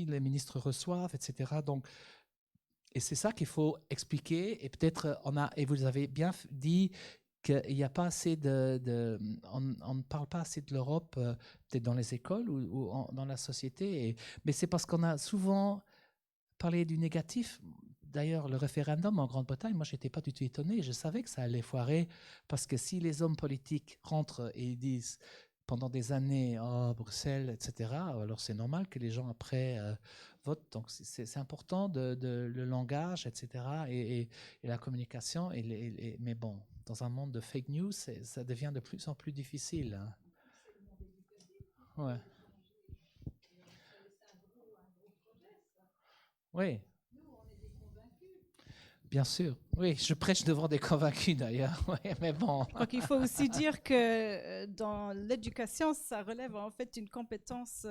les ministres reçoivent, etc. Donc, et c'est ça qu'il faut expliquer. Et peut-être et vous avez bien dit qu'il n'y a pas assez on ne parle pas assez de l'Europe, peut-être dans les écoles ou dans la société. Mais c'est parce qu'on a souvent parlé du négatif. D'ailleurs, le référendum en Grande-Bretagne, moi, je n'étais pas du tout étonné. Je savais que ça allait foirer parce que si les hommes politiques rentrent et ils disent pendant des années « Oh, Bruxelles, etc. », alors c'est normal que les gens après votent. Donc, c'est important le langage, etc. et la communication. Mais bon, dans un monde de fake news, ça devient de plus en plus difficile. Hein. Ouais. Oui. Bien sûr, oui, je prêche devant des convaincus d'ailleurs, oui, mais bon. Je crois qu'il faut aussi dire que dans l'éducation, ça relève en fait d'une compétence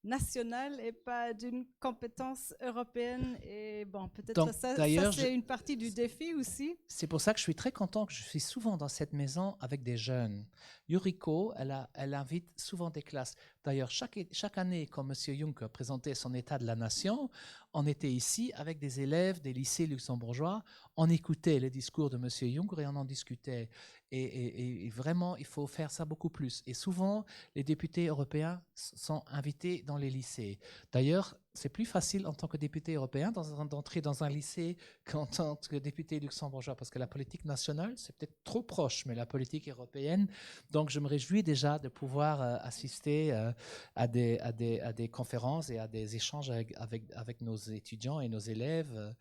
nationale et pas d'une compétence européenne. Et bon, peut-être ça c'est une partie du défi aussi. C'est pour ça que je suis très content que je suis souvent dans cette maison avec des jeunes. Yuriko, elle invite souvent des classes. D'ailleurs, chaque année, quand M. Juncker présentait son état de la nation, on était ici avec des élèves des lycées luxembourgeois, on écoutait les discours de M. Juncker et on en discutait. Et vraiment, il faut faire ça beaucoup plus. Et souvent, les députés européens sont invités dans les lycées. D'ailleurs, c'est plus facile en tant que député européen d'entrer dans un lycée qu'en tant que député luxembourgeois, parce que la politique nationale, c'est peut-être trop proche, mais la politique européenne. Donc, je me réjouis déjà de pouvoir assister à des conférences et à des échanges avec nos étudiants et nos élèves.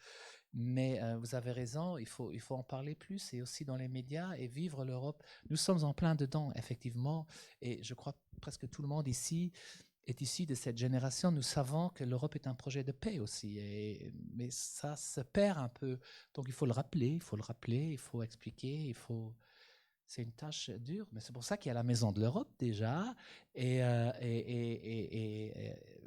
Mais vous avez raison, il faut en parler plus et aussi dans les médias et vivre l'Europe. Nous sommes en plein dedans, effectivement, et je crois que presque tout le monde ici est issu de cette génération. Nous savons que l'Europe est un projet de paix aussi, mais ça se perd un peu. Donc il faut le rappeler, il faut expliquer, c'est une tâche dure, mais c'est pour ça qu'il y a la Maison de l'Europe déjà, et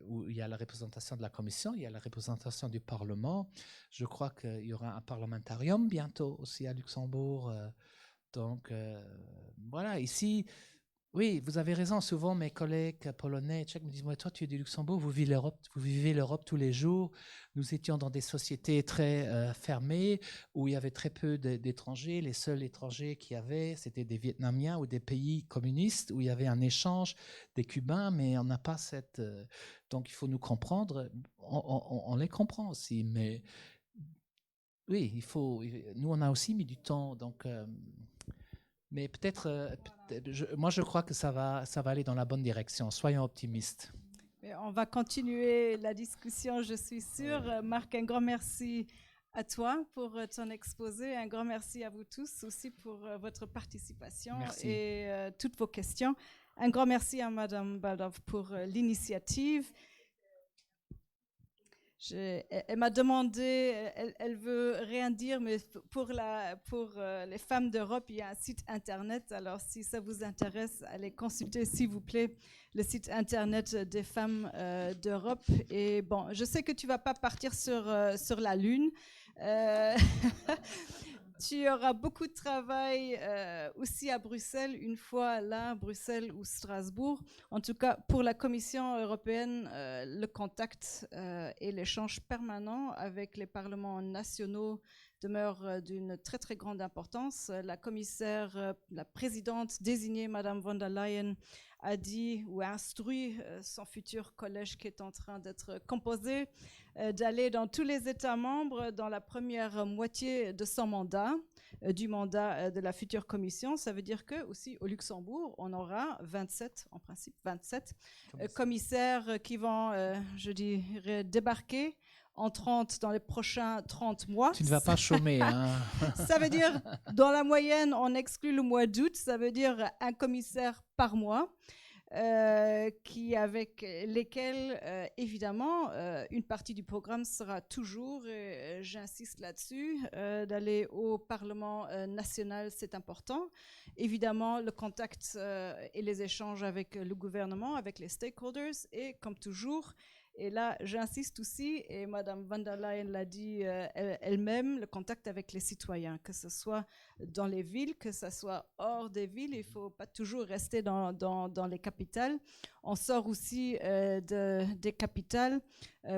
où il y a la représentation de la Commission, il y a la représentation du Parlement. Je crois qu'il y aura un parlementarium bientôt aussi à Luxembourg. Donc voilà, ici, oui, vous avez raison. Souvent, mes collègues polonais, tchèques me disent « Toi, tu es du Luxembourg, vous vivez l'Europe tous les jours. » Nous étions dans des sociétés très fermées où il y avait très peu d'étrangers. Les seuls étrangers qu'il y avait, c'était des Vietnamiens ou des pays communistes où il y avait un échange des Cubains, mais on n'a pas cette... Donc, il faut nous comprendre. On les comprend aussi, mais oui, nous, on a aussi mis du temps, donc... Mais peut-être, moi je crois que ça va aller dans la bonne direction. Soyons optimistes. Mais on va continuer la discussion, je suis sûre. Marc, un grand merci à toi pour ton exposé. Un grand merci à vous tous aussi pour votre participation et toutes vos questions. Un grand merci à Madame Baldov pour l'initiative. Elle m'a demandé, elle veut rien dire, mais pour les femmes d'Europe, il y a un site internet. Alors, si ça vous intéresse, allez consulter, s'il vous plaît, le site internet des femmes d'Europe. Et bon, je sais que tu vas pas partir sur la Lune. Tu auras beaucoup de travail aussi à Bruxelles, une fois là, Bruxelles ou Strasbourg. En tout cas, pour la Commission européenne, le contact et l'échange permanent avec les parlements nationaux demeure d'une très très grande importance. La commissaire, la présidente désignée, Madame von der Leyen, a dit ou a instruit son futur collège qui est en train d'être composé d'aller dans tous les États membres dans la première moitié de son mandat, du mandat de la future commission. Ça veut dire que aussi au Luxembourg, on aura 27, en principe 27 commissaires qui vont, je dirais, débarquer dans les prochains 30 mois. Tu ne vas pas chômer. Hein. Ça veut dire, dans la moyenne, on exclut le mois d'août, ça veut dire un commissaire par mois. Avec lesquels, évidemment, une partie du programme sera toujours, et j'insiste là-dessus, d'aller au Parlement national, c'est important. Évidemment, le contact et les échanges avec le gouvernement, avec les stakeholders, et comme toujours, et là, j'insiste aussi, et Madame von der Leyen l'a dit elle-même, le contact avec les citoyens, que ce soit dans les villes, que ce soit hors des villes. Il ne faut pas toujours rester dans les capitales. On sort aussi des capitales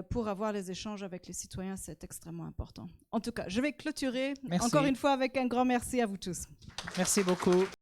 pour avoir les échanges avec les citoyens. C'est extrêmement important. En tout cas, je vais clôturer encore une fois avec un grand merci à vous tous. Merci beaucoup.